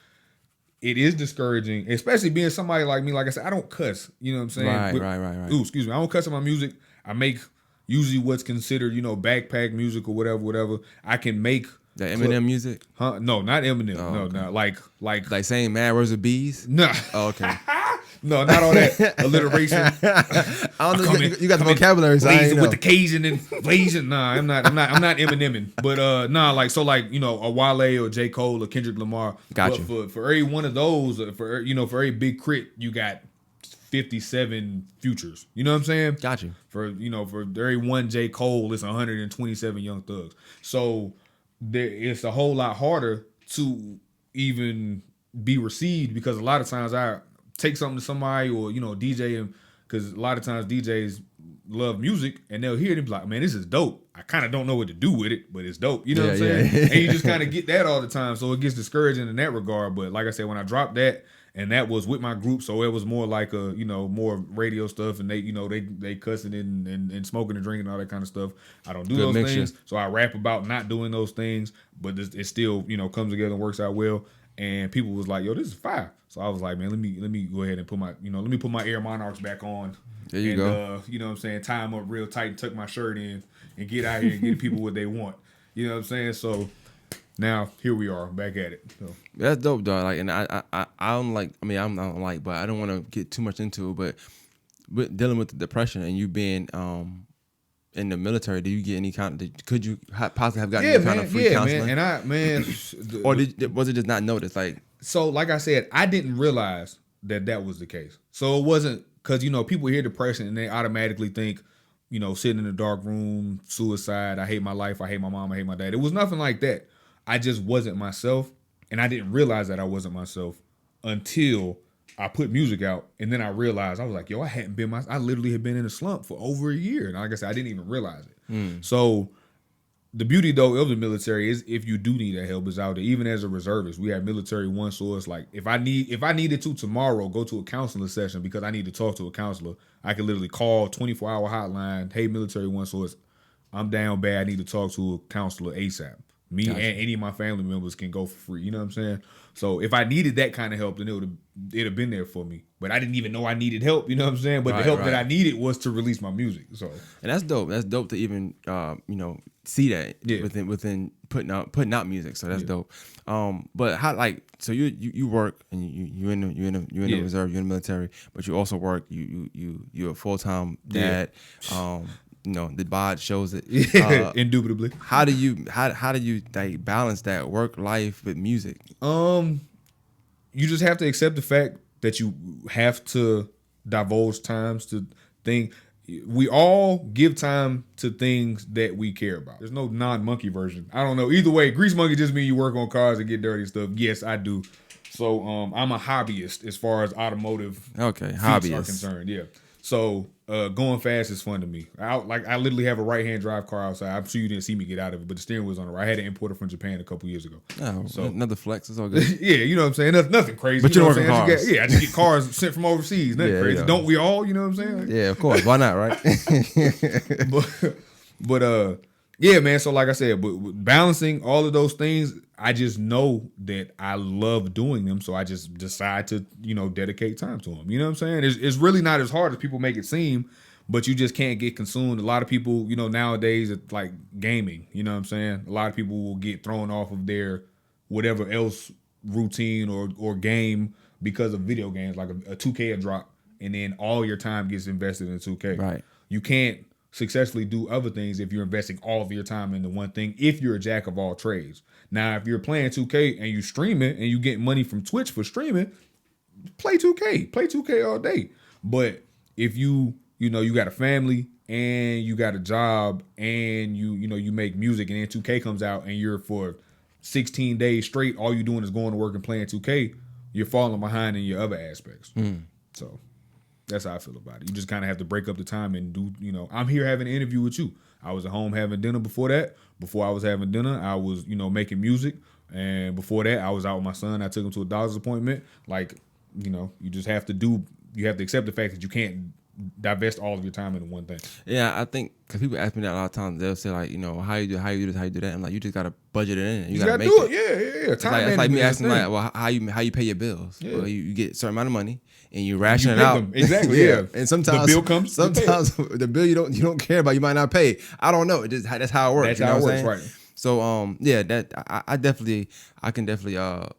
it is discouraging, especially being somebody like me. Like I said, I don't cuss. You know what I'm saying? Right. Ooh, excuse me. I don't cuss in my music. I make usually what's considered, backpack music or whatever. I can make the Eminem music? Huh? No, not Eminem. Oh, no, okay. no. Like saying mad words of bees? No. Oh, okay. No, not all that alliteration. I don't know. You got the vocabulary. Blazing with the Cajun and blazing. Nah, I'm not Eminem. But a Wale or J. Cole or Kendrick Lamar. Gotcha. But for every one of those, for every big crit, you got 57 futures. You know what I'm saying? Gotcha. For every one J. Cole, it's 127 Young Thugs. So it's a whole lot harder to even be received, because a lot of times I take something to somebody or DJ him, because a lot of times DJs love music and they'll hear it and be like, man, this is dope. I kind of don't know what to do with it, but it's dope. You know what I'm saying? Yeah. And you just kind of get that all the time, so it gets discouraging in that regard. But like I said, when I dropped that, and that was with my group, so it was more like more radio stuff, and they cussing and smoking and drinking and all that kind of stuff. I don't do those things, so I rap about not doing those things, but it still comes together and works out well. And people was like, yo, this is fire. So I was like, man, let me go ahead and put my Air Monarchs back on. There you go. You know what I'm saying? Tie them up real tight and tuck my shirt in and get out here and get people what they want. You know what I'm saying? So now here we are back at it. So. That's dope, dog. Like, and I don't like. I mean, I don't like, but I don't want to get too much into it. But dealing with the depression and you being in the military, do you get any kind of, could you possibly have gotten any kind of free counseling? Man. Or was it just not noticed? Like, so like I said, I didn't realize that was the case. So it wasn't, because, people hear depression and they automatically think, sitting in a dark room, suicide, I hate my life, I hate my mom, I hate my dad. It was nothing like that. I just wasn't myself, and I didn't realize that I wasn't myself until I put music out, and then I realized, I was like, yo, I literally had been in a slump for over a year, and like I said, I didn't even realize it. So the beauty, though, of the military is, if you do need that help, is out there. Even as a reservist, we have military one source. Like, if I needed to tomorrow go to a counseling session because I need to talk to a counselor, I could literally call 24-hour hotline. Hey, military one source, I'm down bad. I need to talk to a counselor ASAP. Me and any of my family members can go for free. You know what I'm saying? So if I needed that kind of help, then it'd have been there for me. But I didn't even know I needed help. You know what I'm saying? But the help that I needed was to release my music. So, and that's dope. That's dope to even see that within putting out music. So that's dope. But how, like, so you work and you in the reserve, you're in the military, but you also work. You're a full-time dad. The bod shows it. Indubitably. How do you like balance that work life with music? You just have to accept the fact that you have to divulge times to things. We all give time to things that we care about. There's no non-monkey version. I don't know. Either way, grease monkey just means you work on cars and get dirty stuff. Yes, I do. So I'm a hobbyist as far as automotive hobbyist are concerned. Yeah. So going fast is fun to me. I literally have a right-hand drive car outside. I'm sure you didn't see me get out of it, but the steering wheel's on the right. I had an importer from Japan a couple years ago. Oh, so another flex is all good. Yeah, you know what I'm saying? Nothing crazy. But you don't work on cars. I just get cars sent from overseas. Nothing crazy. Yeah. Don't we all? You know what I'm saying? Yeah, of course. Why not, right? but yeah, man. So like I said, but balancing all of those things, I just know that I love doing them, so I just decide to, dedicate time to them. You know what I'm saying? It's really not as hard as people make it seem, but you just can't get consumed. A lot of people, nowadays, it's like gaming. You know what I'm saying? A lot of people will get thrown off of their whatever else routine or game because of video games, like a 2K drop, and then all your time gets invested in 2K. Right. You can't successfully do other things if you're investing all of your time into one thing, if you're a jack of all trades. Now, if you're playing 2K and you stream it and you get money from Twitch for streaming, play 2K. Play 2K all day. But if you got a family and you got a job and you make music, and then 2K comes out and you're for 16 days straight, all you're doing is going to work and playing 2K, you're falling behind in your other aspects. So that's how I feel about it. You just kind of have to break up the time and do, I'm here having an interview with you. I was at home having dinner before that. Before I was having dinner, I was, making music. And before that, I was out with my son. I took him to a doctor's appointment. Like, you just have to accept the fact that you can't divest all of your time into one thing. Yeah, I think, because people ask me that a lot of times. They'll say, like, how you do this, how you do that. I'm like, you just got to budget it in. You got to make do it. Yeah. Time it's like me asking, like, well, how you pay your bills? Yeah. Well, you get a certain amount of money and you ration it out. Exactly. Yeah. And sometimes the bill comes. Sometimes the bill you don't care about, you might not pay. I don't know. That's how it works. That's how it works, right? So I can definitely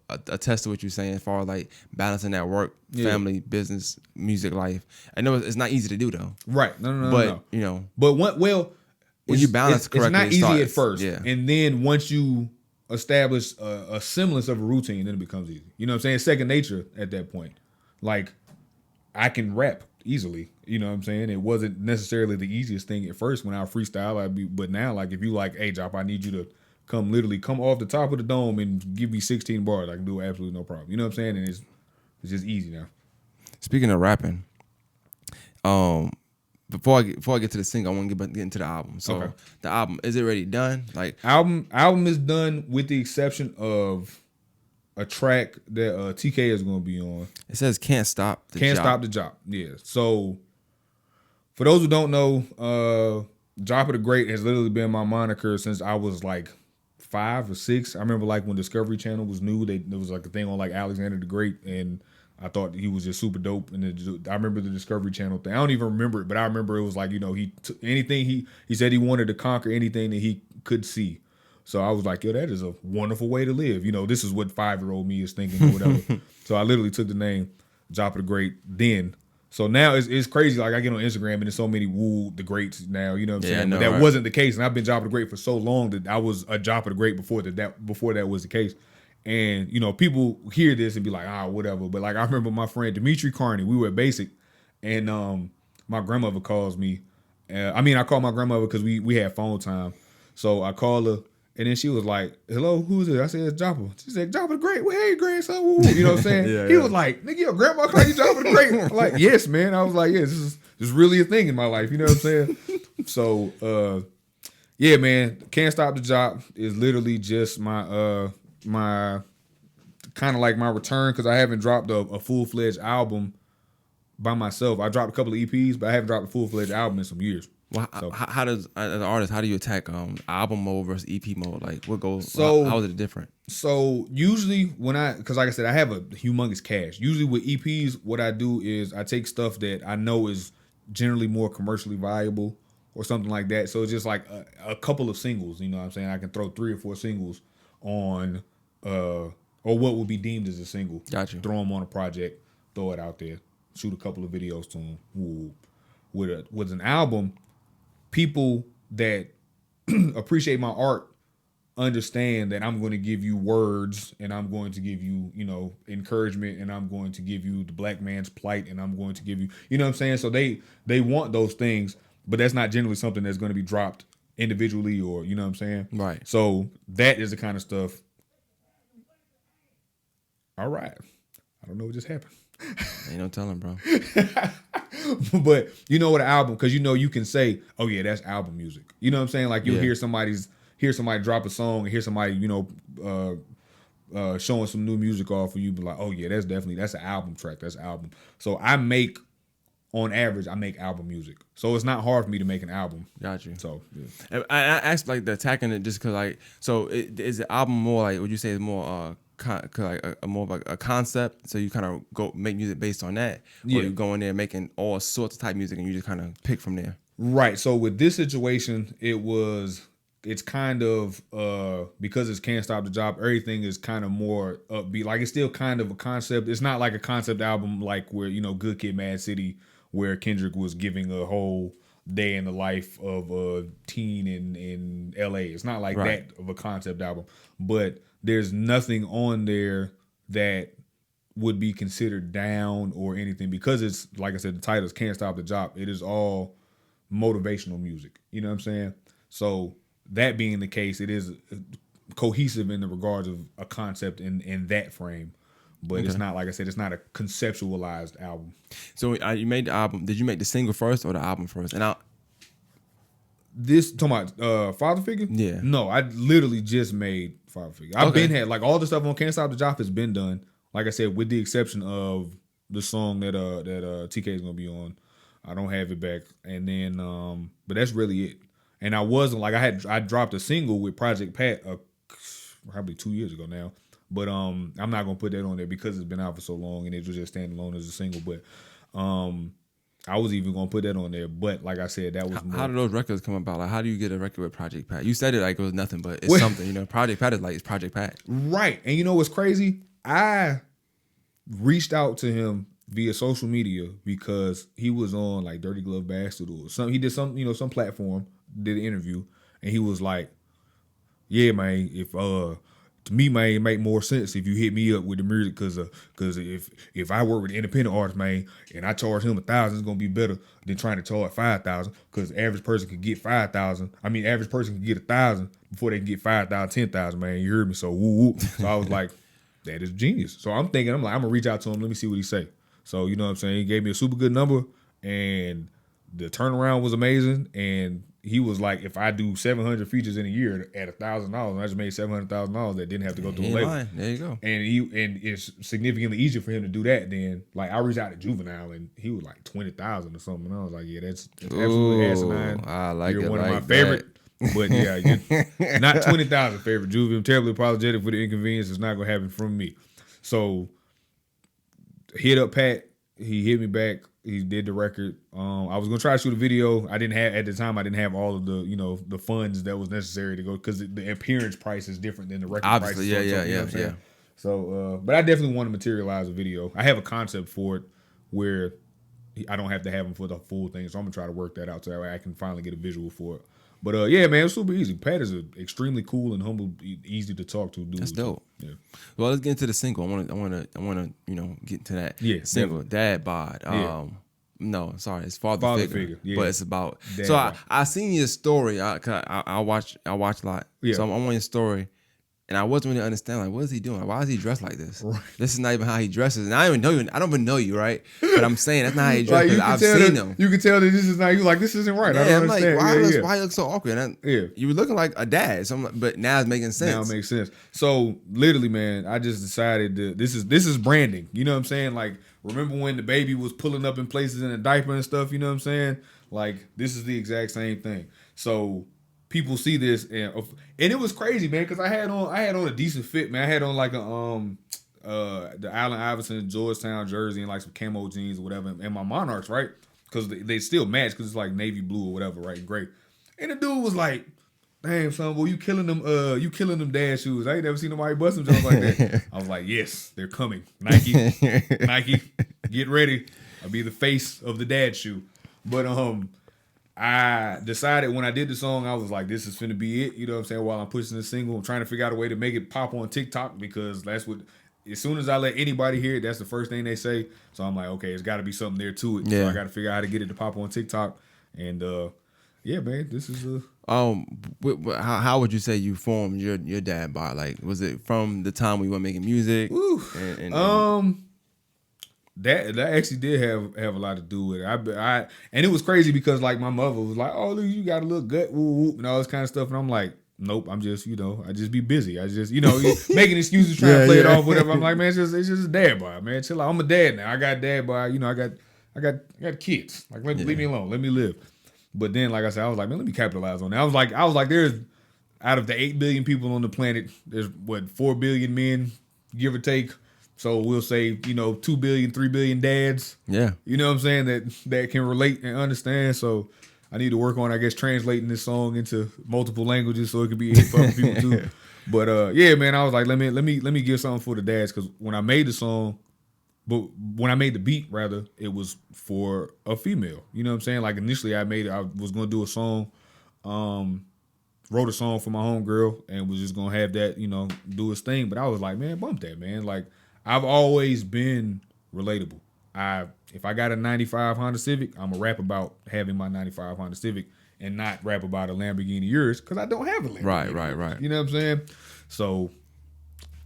attest to what you're saying as far as like balancing that work, family, business, music life. I know it's not easy to do though. Right. No. But when you balance correctly, it's not easy at first. Yeah. And then once you establish a semblance of a routine, then it becomes easy. You know what I'm saying? Second nature at that point. Like, I can rap easily. You know what I'm saying? It wasn't necessarily the easiest thing at first when I freestyle. But now, like, if you like, hey, Jop, I need you to come off the top of the dome and give me 16 bars, I can do it absolutely no problem. You know what I'm saying? And it's just easy now. Speaking of rapping, before I get to the single, I want to get into the album. So The album, is it already done? Like, album is done with the exception of a track that TK is going to be on. It says Can't Stop the Job. Yeah. So for those who don't know, Joppadagreat has literally been my moniker since I was like 5 or 6. I remember like when Discovery Channel was new, there was like a thing on like Alexander the Great, and I thought he was just super dope. And I remember the Discovery Channel thing. I don't even remember it, but I remember it was like, he said he wanted to conquer anything that he could see. So I was like, yo, that is a wonderful way to live. This is what 5-year-old me is thinking or whatever. So I literally took the name Joppadagreat then. So now it's crazy. Like I get on Instagram and there's so many Woo the Greats now. You know what I'm saying? No, but that wasn't the case, and I've been Joppa the Great for so long that I was a Joppa the Great before that was the case. And you know, people hear this and be like, whatever. But like I remember my friend Dimitri Carney, we were at Basic, and my grandmother calls me. I called my grandmother because we had phone time. So I called her, and then she was like, "Hello, who's it?" I said, "It's Joppa." She said, "Joppa the Great." Well, hey, grandson. Woo. You know what I'm saying? He was like, "Nigga, your grandma call you Joppa the Great?" I'm like, "Yes, man." I was like, "Yeah, this is really a thing in my life." You know what I'm saying? So, yeah, man, Can't Stop the Job is literally just my kind of like my return because I haven't dropped a full-fledged album by myself. I dropped a couple of EPs, but I haven't dropped a full-fledged album in some years. Well, so, how does, as an artist, how do you attack album mode versus EP mode? Like, what goes? So how is it different? So usually because like I said, I have a humongous cache. Usually with EPs, what I do is I take stuff that I know is generally more commercially viable or something like that. So it's just like a couple of singles. You know what I'm saying? I can throw 3 or 4 singles on, or what would be deemed as a single. Gotcha. Throw them on a project, throw it out there, shoot a couple of videos to them. Ooh. With an album, people that appreciate my art understand that I'm going to give you words and I'm going to give you, encouragement and I'm going to give you the black man's plight and I'm going to give you, you know what I'm saying? So they want those things, but that's not generally something that's going to be dropped individually or, you know what I'm saying? Right. So that is the kind of stuff. All right. I don't know what just happened. Ain't no telling, bro. But you know what, an album, because you can say, oh yeah, that's album music. You know what I'm saying? Like you'll hear somebody drop a song and hear somebody, showing some new music off for you, be like, oh yeah, that's an album track. That's album. So on average, I make album music. So it's not hard for me to make an album. Got you. So yeah. I asked like the attacking it just because like, so is the album more like, would you say it's more more of a concept, so you kind of go make music based on that, or you go in there making all sorts of type music and you just kind of pick from there? Right. So with this situation, it's kind of because it's Can't Stop the Job, everything is kind of more upbeat. Like it's still kind of a concept. It's not like a concept album like where Good Kid, Mad City, where Kendrick was giving a whole day in the life of a teen in LA. It's not like that of a concept album, but there's nothing on there that would be considered down or anything because it's, like I said, the title is Can't Stop the Job. It is all motivational music. You know what I'm saying? So that being the case, it is cohesive in the regards of a concept in that frame. But it's not, like I said, it's not a conceptualized album. So you made the album. Did you make the single first or the album first? And talking about Father Figure? Yeah. No, I literally just made Father Figure. I've been had like all the stuff on Can't Stop the Job has been done. Like I said, with the exception of the song that TK is gonna be on. I don't have it back. And then but that's really it. And I wasn't like I dropped a single with Project Pat probably 2 years ago now. But I'm not gonna put that on there because it's been out for so long and it was just standing alone as a single. But I was even gonna put that on there, but like I said, that was more. How do those records come about? Like, how do you get a record with Project Pat? You said it like it was nothing, but it's something. Project Pat is like it's Project Pat, right? And you know what's crazy? I reached out to him via social media because he was on like Dirty Glove Bastard or something. He did some platform, did an interview, and he was like, "Yeah, man, to me, man, it make more sense if you hit me up with the music because if I work with an independent artist, man, and I charge him $1,000, it's gonna be better than trying to charge $5,000 because average person could get $5,000. I mean, average person can get $1,000 before they can get $5,000, $10,000. Man, you heard me? So woo. So I was like, that is genius. So I'm gonna reach out to him. Let me see what he say. So you know what I'm saying? He gave me a super good number, and the turnaround was amazing. And he was like, if I do 700 features in a year at $1,000, I just made $700,000 that didn't have to go through a label. There you go. And it's significantly easier for him to do that than like I reached out to Juvenile and he was like 20,000 or something. And I was like, yeah, that's absolutely asinine. I like You're it. one like of my favorite. But yeah, you're not 20,000 favorite. Juvenile. I'm terribly apologetic for the inconvenience. It's not gonna happen from me. So hit up Pat. He hit me back. He did the record. I was gonna try to shoot a video. I didn't have all of the the funds that was necessary to go because the appearance price is different than the record price. Obviously, yeah. So, but I definitely want to materialize a video. I have a concept for it where I don't have to have him for the full thing. So I'm gonna try to work that out so that I can finally get a visual for it. But yeah, man, it's super easy. Pat is an extremely cool and humble, easy to talk to dude. That's dope. Yeah. Well, let's get into the single. I want to get into that. Yeah, single. Definitely. Dad bod. Yeah. No, sorry, it's father figure. Yeah. But it's about. Dad so bod. I seen your story. I watch a lot. Yeah. So I'm on your story. And I wasn't really understanding, like, what is he doing? Like, why is he dressed like this? Right. This is not even how he dresses. And I don't even know you. I don't even know you, right? But I'm saying that's not how he dresses. Like, I've seen him. You can tell that this is not you. Like, this isn't right. Yeah, I don't understand. Like, why you look so awkward? And you were looking like a dad. So but now it's making sense. Now it makes sense. So literally, man, I just decided to. This is branding. You know what I'm saying? Like, remember when the baby was pulling up in places in a diaper and stuff? You know what I'm saying? Like, this is the exact same thing. So people see this and it was crazy, man, because I had on a decent fit, man. I had on like the Allen Iverson Georgetown jersey and like some camo jeans or whatever, and my Monarchs, right? Because they still match because it's like navy blue or whatever, right? Great. And the dude was like, "Damn, son, boy, you killing them dad shoes. I ain't never seen nobody bust them just like that." I was like, "Yes, they're coming. Nike, get ready. I'll be the face of the dad shoe." But I decided when I did the song, I was like, this is finna be it. You know what I'm saying? While I'm pushing the single, I'm trying to figure out a way to make it pop on TikTok because that's what, as soon as I let anybody hear it, that's the first thing they say. So I'm like, okay, it's got to be something there to it. Yeah. So I got to figure out how to get it to pop on TikTok. And yeah, man, this is how would you say you formed your dad bod? Like, was it from the time we were making music? That actually did have a lot to do with it. I and it was crazy because like my mother was like, "Oh, look, you got a little gut, woo, woo," and all this kind of stuff, and I'm like, "Nope, I'm just I just be busy. I just making excuses trying to play it off, whatever." I'm like, "Man, it's just a dad bod, man. Chill out. I'm a dad now. I got dad bod. I got kids. Like, leave me alone. Let me live." But then, like I said, I was like, "Man, let me capitalize on that." I was like, there's out of the 8 billion people on the planet, there's 4 billion men, give or take. So we'll say, 2 billion, 3 billion dads. Yeah. You know what I'm saying? That can relate and understand. So I need to work on, I guess, translating this song into multiple languages so it can be hit for other people too. But yeah, man, I was like, let me give something for the dads, because when I made the song, but when I made the beat, rather, it was for a female. You know what I'm saying? Like initially I was gonna do a song, wrote a song for my homegirl and was just gonna have that, do his thing. But I was like, man, bump that, man. Like, I've always been relatable. If I got a 95 Honda Civic, I'm going to rap about having my 95 Honda Civic and not rap about a Lamborghini yours because I don't have a Lamborghini. Right. You know what I'm saying? So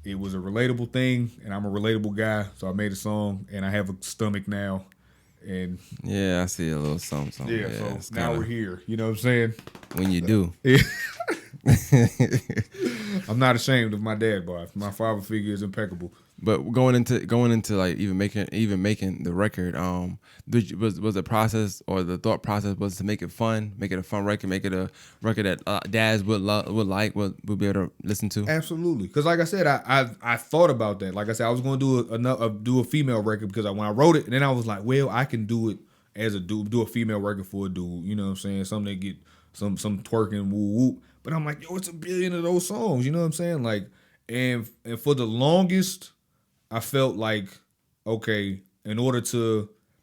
it was a relatable thing, and I'm a relatable guy, so I made a song, and I have a stomach now. And yeah, I see a little something. Yeah, so now we're here. You know what I'm saying? When you do. I'm not ashamed of my dad bod. My father figure is impeccable. But going into like even making the record, was the process or the thought process was to make it fun, make it a fun record, make it a record that dads would be able to listen to. Absolutely, because like I said, I thought about that. Like I said, I was going to do a female record because when I wrote it, and then I was like, well, I can do it as a dude, do a female record for a dude. You know what I'm saying? Something that get some twerking, woo whoop. But I'm like, yo, it's 1 billion of those songs. You know what I'm saying? Like, and for the longest, I felt like, okay, in order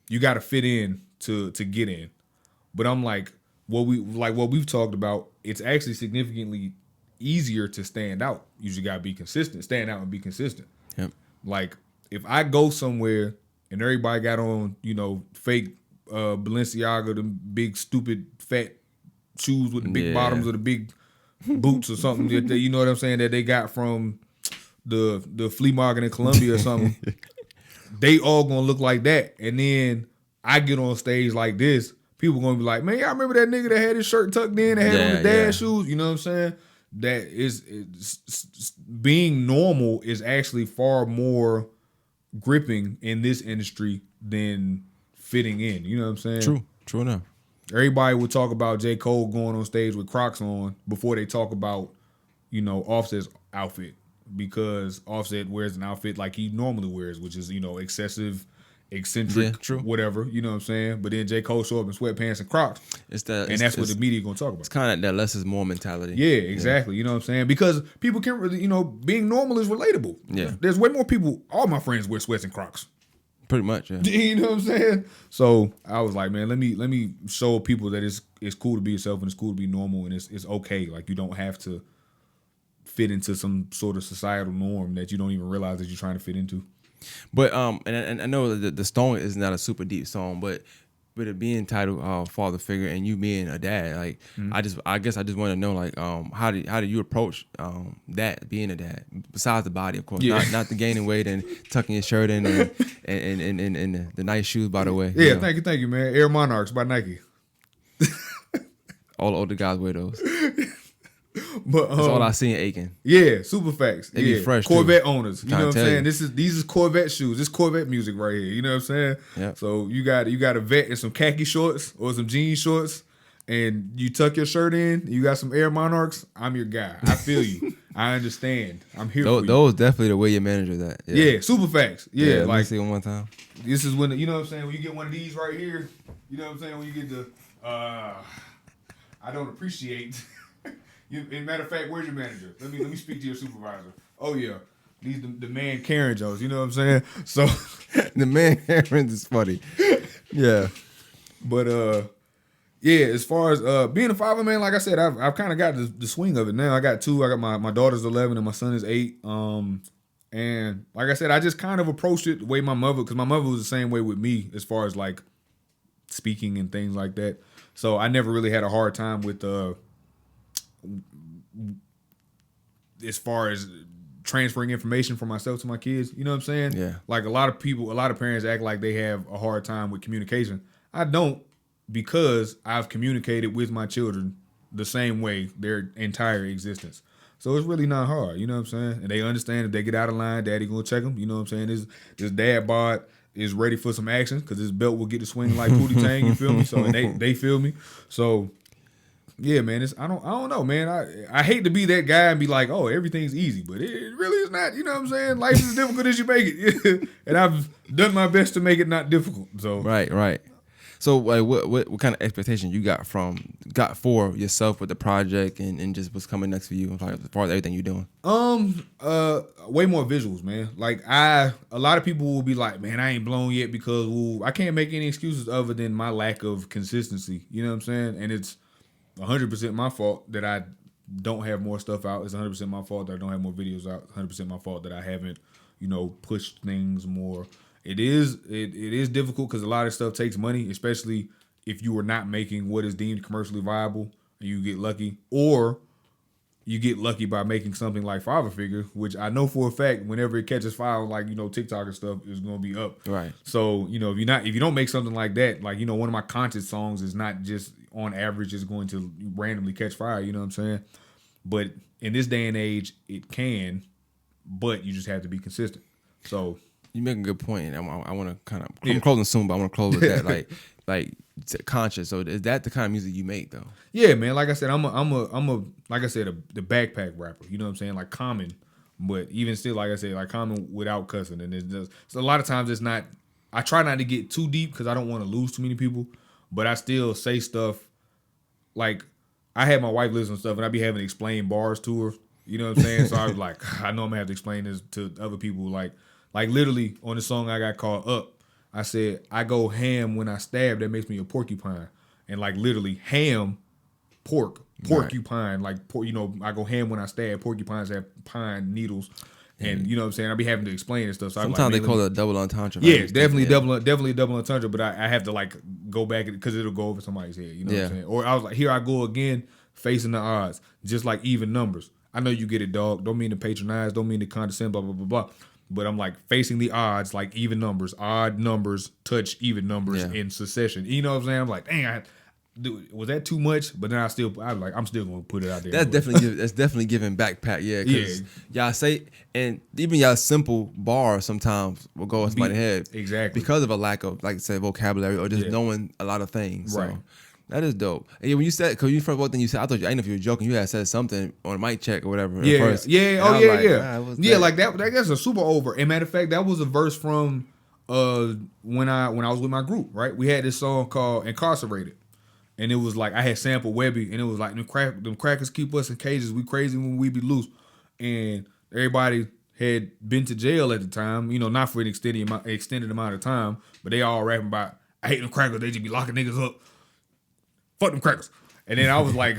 you got to fit in to get in. But I'm like, what we've talked about, it's actually significantly easier to stand out. You just got to be consistent, stand out and be consistent. Yep. Like, if I go somewhere and everybody got on, fake Balenciaga, the big stupid fat shoes with the big bottoms or the big boots or something, that you know what I'm saying, that they got from the flea market in Colombia or something, they all gonna look like that. And then I get on stage like this, people gonna be like, man, y'all remember that nigga that had his shirt tucked in and had on his dad shoes? You know what I'm saying? That is being normal is actually far more gripping in this industry than fitting in. You know what I'm saying? True enough. Everybody would talk about J. Cole going on stage with Crocs on before they talk about, Offset's outfit. Because Offset wears an outfit like he normally wears, which is, excessive, eccentric, whatever, you know what I'm saying? But then J. Cole show up in sweatpants and Crocs. That's what the media going to talk about. It's kind of that less is more mentality. Yeah, exactly. You know what I'm saying? Because people can't really, being normal is relatable. Yeah. There's way more people, all my friends wear sweats and Crocs. Pretty much, yeah. You know what I'm saying? So I was like, man, let me show people that it's cool to be yourself and it's cool to be normal and it's okay. Like you don't have to fit into some sort of societal norm that you don't even realize that you're trying to fit into. But and I know that the song is not a super deep song, but it being titled "Father Figure" and you being a dad, like I guess I just want to know, like, how do you approach that being a dad besides the body, of course, not the gaining weight and tucking your shirt in and the nice shoes, by the way. Yeah, you know? Thank you, man. Air Monarchs by Nike. All the older guys wear those. But that's all I see in Aiken. Yeah, super facts. They be fresh Corvette too. owners. You know what I'm saying? These is Corvette shoes. This Corvette music right here. You know what I'm saying? Yeah. So you got a vet in some khaki shorts or some jean shorts, and you tuck your shirt in. You got some Air Monarchs. I'm your guy. I feel you. I understand. I'm here for you. Those definitely the way your manager that. Yeah, super facts. Yeah, like see one time. This is when you know what I'm saying. When you get one of these right here, you know what I'm saying. When you get the, I don't appreciate. Matter of fact, where's your manager? Let me speak to your supervisor. Oh yeah, these the man Karen Jones. You know what I'm saying? So the man Karen is funny. Yeah, but yeah. As far as being a father, man, like I said, I've kind of got the swing of it now. I got two. I got my daughter's 11 and my son is 8. And like I said, I just kind of approached it the way my mother, because my mother was the same way with me as far as like speaking and things like that. So I never really had a hard time with as far as transferring information from myself to my kids. You know what I'm saying? Yeah. Like a lot of parents act like they have a hard time with communication. I don't, because I've communicated with my children the same way their entire existence. So it's really not hard. You know what I'm saying? And they understand if they get out of line, daddy gonna check them. You know what I'm saying? This dad bod is ready for some action because his belt will get to swinging like Pootie Tang. You feel me? So and they feel me. So yeah, man. I don't know, man. I hate to be that guy and be like, oh, everything's easy, but it really is not. You know what I'm saying? Life is as difficult as you make it, and I've done my best to make it not difficult. So right. So like, what kind of expectation you got for yourself with the project and just what's coming next for you as far as everything you're doing? Way more visuals, man. Like a lot of people will be like, man, I ain't blown yet because I can't make any excuses other than my lack of consistency. You know what I'm saying? And it's 100% my fault that I don't have more stuff out. It's 100% my fault that I don't have more videos out. 100% my fault that I haven't, pushed things more. It is difficult because a lot of stuff takes money, especially if you are not making what is deemed commercially viable and you get lucky, or you get lucky by making something like Father Figure, which I know for a fact whenever it catches fire, like TikTok and stuff, is going to be up. Right. So if you don't make something like that, like one of my content songs is not just on average is going to randomly catch fire. You know what I'm saying? But in this day and age, it can, but you just have to be consistent. So you make a good point. I want to kind of I'm closing soon, but I want to close with that. like conscious. So is that the kind of music you make though? Yeah, man. Like I said, I'm like I said, the backpack rapper. You know what I'm saying? Like Common, but even still, like I said, like Common without cussing. And it's just, so a lot of times it's not. I try not to get too deep because I don't want to lose too many people. But I still say stuff like I had my wife listen to stuff and I be having to explain bars to her. You know what I'm saying? So I was like, I know I'm gonna have to explain this to other people. Like literally on the song I got called Up, I said, I go ham when I stab, that makes me a porcupine. And like literally ham, porcupine, right. Like, I go ham when I stab, porcupines have pine needles. And you know what I'm saying? I be having to explain and stuff. So sometimes they call it a double entendre. Yeah, definitely a double entendre. But I have to like go back because it'll go over somebody's head. You know what I'm saying? Or I was like, here I go again, facing the odds, just like even numbers. I know you get it, dog. Don't mean to patronize. Don't mean to condescend. Blah blah blah blah. But I'm like facing the odds, like even numbers, odd numbers touch even numbers in succession. You know what I'm saying? I'm like, dang, was that too much? But then I'm still gonna put it out there. That's definitely giving backpack, because y'all say, and even y'all simple bars sometimes will go over somebody's head, exactly, because of a lack of, like I said, vocabulary or just knowing a lot of things. Right. So that is dope. And when you said, because you first walked in, you said, I didn't know if you were joking. You had said something on a mic check or whatever. Yeah, first. Yeah. Oh yeah, yeah. Like that gets a super over. And matter of fact, that was a verse from when I was with my group. Right, we had this song called Incarcerated. And it was like, I had sampled Webby, and it was like, them crackers keep us in cages. We crazy when we be loose. And everybody had been to jail at the time, you know, not for an extended amount of time, but they all rapping about, I hate them crackers, they just be locking niggas up. Fuck them crackers. And then I was like,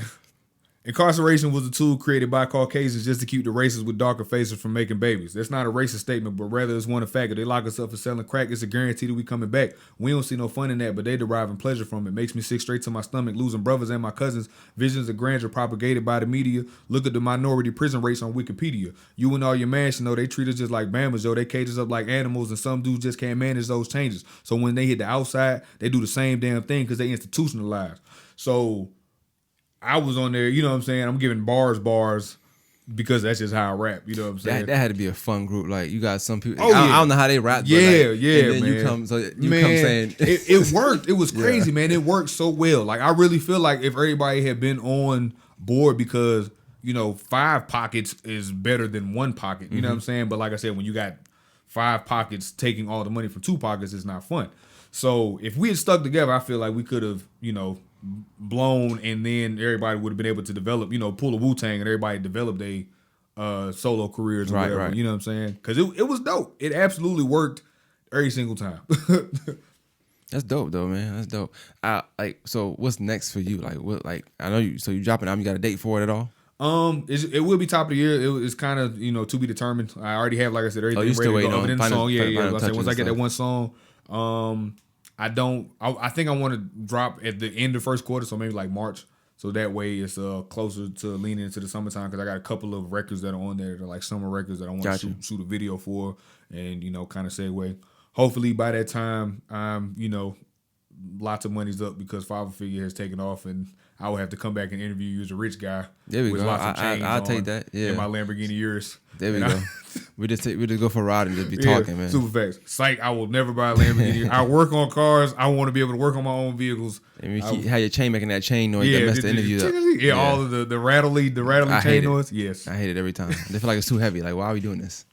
incarceration was a tool created by Caucasians just to keep the racists with darker faces from making babies. That's not a racist statement, but rather it's one of fact. If they lock us up for selling crack, it's a guarantee that we coming back. We don't see no fun in that, but they deriving pleasure from it. Makes me sick straight to my stomach, losing brothers and my cousins. Visions of grandeur propagated by the media. Look at the minority prison rates on Wikipedia. You and all your mans, you know, they treat us just like bambas, yo. They cage us up like animals, and some dudes just can't manage those changes. So when they hit the outside, they do the same damn thing because they institutionalized. So I was on there, you know what I'm saying? I'm giving bars because that's just how I rap, you know what I'm saying? That had to be a fun group. Like, you got some people, I don't know how they rap. Yeah, but like, yeah, and then man. you come saying. it worked. It was crazy, man. It worked so well. Like, I really feel like if everybody had been on board, because, you know, 5 pockets is better than 1 pocket, you know what I'm saying? But like I said, when you got 5 pockets taking all the money from 2 pockets, it's not fun. So if we had stuck together, I feel like we could have, you know, blown, and then everybody would have been able to develop, you know, pull a Wu-Tang, and everybody developed a solo careers or whatever. Right. You know what I'm saying? Because it was dope. It absolutely worked every single time. That's dope though, man. That's dope. So what's next for you? Like, what? Like, I know you. So you dropping album? You got a date for it at all? It will be top of the year. It's kind of, you know, to be determined. I already have, like I said, everything ready to go. Other than the song, yeah. Once I get that one song, I think I want to drop at the end of first quarter, so maybe like March. So that way it's closer to leaning into the summertime, because I got a couple of records that are on there that are like summer records that I want to shoot a video for, and, you know, kind of segue. Hopefully by that time, you know, lots of money's up because Father Figure has taken off, and I will have to come back and interview you as a rich guy. There we go. I'll take that. Yeah. In my Lamborghini Urus. There we go. We just go for a ride and just be talking, man. Super facts. Psych, I will never buy a Lamborghini. I work on cars. I want to be able to work on my own vehicles. And how your chain making that chain noise that messed the interview up. Yeah, all of the rattly chain noise. Yes. I hate it every time. They feel like it's too heavy. Like, why are we doing this?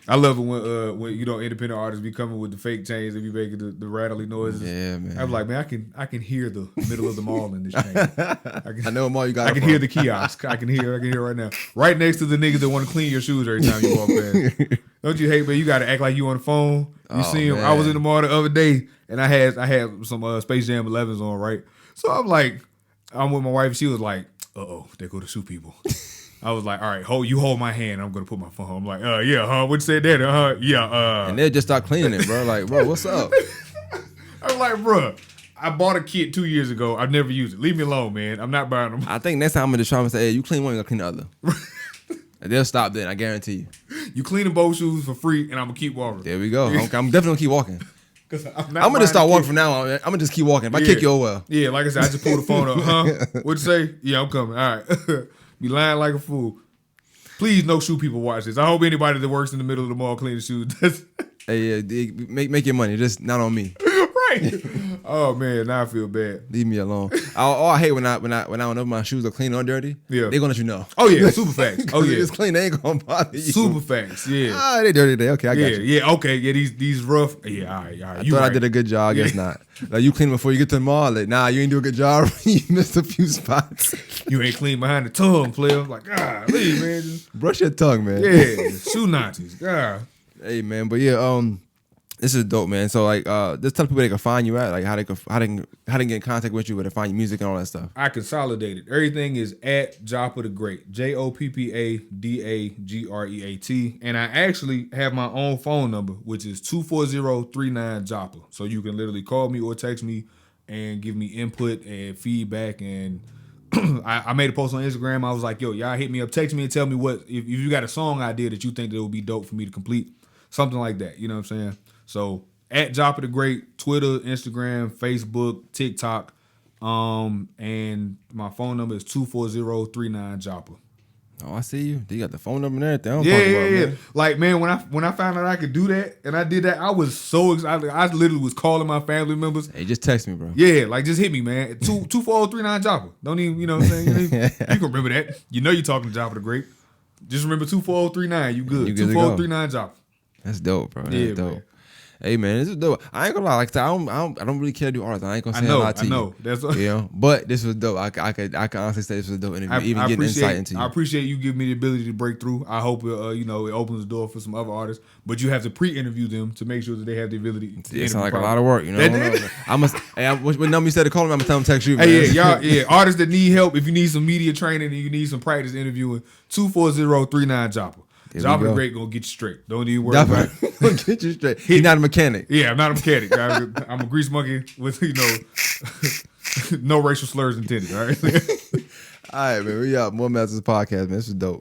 I love it when you know, independent artists be coming with the fake chains and be making the rattly noises. Yeah, man. I'm like, man, I can hear the middle of the mall in this chain. I know them all you got. I can hear the kiosk. I can hear right now. Right next to the niggas that want to clean your shoes every time you walk past. Don't you hate, man? You got to act like you on the phone. You see him. I was in the mall the other day, and I had some Space Jam 11s on, right? So I'm with my wife. She was like, uh-oh, they go to shoot people. I was like, all right, you hold my hand. I'm going to put my phone. I'm like, yeah, what you said that? Yeah, And they'll just start cleaning it, bro. Like, bro, what's up? I'm like, bro, I bought a kit 2 years ago. I've never used it. Leave me alone, man. I'm not buying them. I think next time I'm going to try and say, hey, you clean one, you're going to clean the other. And they'll stop then, I guarantee you. You clean the boat shoes for free, and I'm going to keep walking. There we go. I'm definitely going to keep walking. I'm going to start walking from now on. I'm going to just keep walking. If I kick you, oh well. Yeah, like I said, I just pulled the phone up. Huh? What'd you say? Yeah, I'm coming. All right. Be lying like a fool. Please, no shoe people watch this. I hope anybody that works in the middle of the mall cleaning shoes does. Hey, make your money, just not on me. Right. Oh man, now I feel bad. Leave me alone. I hate when I don't know my shoes are clean or dirty. Yeah, they're gonna let you know. Oh yeah, super facts. Oh yeah, it's clean. They ain't gonna bother you. Super facts. Yeah. They dirty today. Okay, I got you. Yeah. Okay. Yeah. These rough. Yeah. All right. I thought I did a good job. I guess not. Like, you clean before you get to the mall. Like, nah, you ain't do a good job. You missed a few spots. You ain't clean behind the tongue, player. Like, leave, man. Just brush your tongue, man. Yeah. Shoe Nazis. God. Hey, man. But yeah, this is dope, man. So like, just tell people they can find you at, like how they can get in contact with you, where to find your music and all that stuff. I consolidated. Everything is at Joppadagreat, Joppadagreat, and I actually have my own phone number, which is 240-39-Joppa. So you can literally call me or text me and give me input and feedback. And I made a post on Instagram. I was like, yo, y'all hit me up, text me and tell me what if you got a song idea that you think that would be dope for me to complete, something like that. You know what I'm saying? So at Joppadagreat, Twitter, Instagram, Facebook, TikTok, and my phone number is 240-39-Joppa. Oh, I see you. You got the phone number and everything. Yeah. Like, man, when I found out I could do that and I did that, I was so excited. I literally was calling my family members. Hey, just text me, bro. Yeah, like just hit me, man. 240-39-Joppa. Don't even, you know what I'm saying? You can remember that. You know you're talking to Joppadagreat. Just remember 240-39. You good. 240-39-Joppa. That's dope, bro. That's dope. Man. Hey man, this is dope. I ain't gonna lie, like I don't really care to do artists. I ain't gonna say a lot to you. I know. That's what, but this was dope. I could honestly say this was a dope interview. Even getting insight into you. I appreciate you giving me the ability to break through. I hope it opens the door for some other artists. But you have to pre-interview them to make sure that they have the ability. It sounds like a lot of work, I must. What number you said to call me? I'm gonna tell them text you. Man. Hey, artists that need help. If you need some media training and you need some practice interviewing, 240-39 Joppa. Joppadagreat gonna get you straight. Don't even worry about it. Get you straight. He's not a mechanic. Yeah, I'm not a mechanic. I'm a grease monkey with no racial slurs intended. All right. All right, man. We out. More Masters podcast, man. This is dope.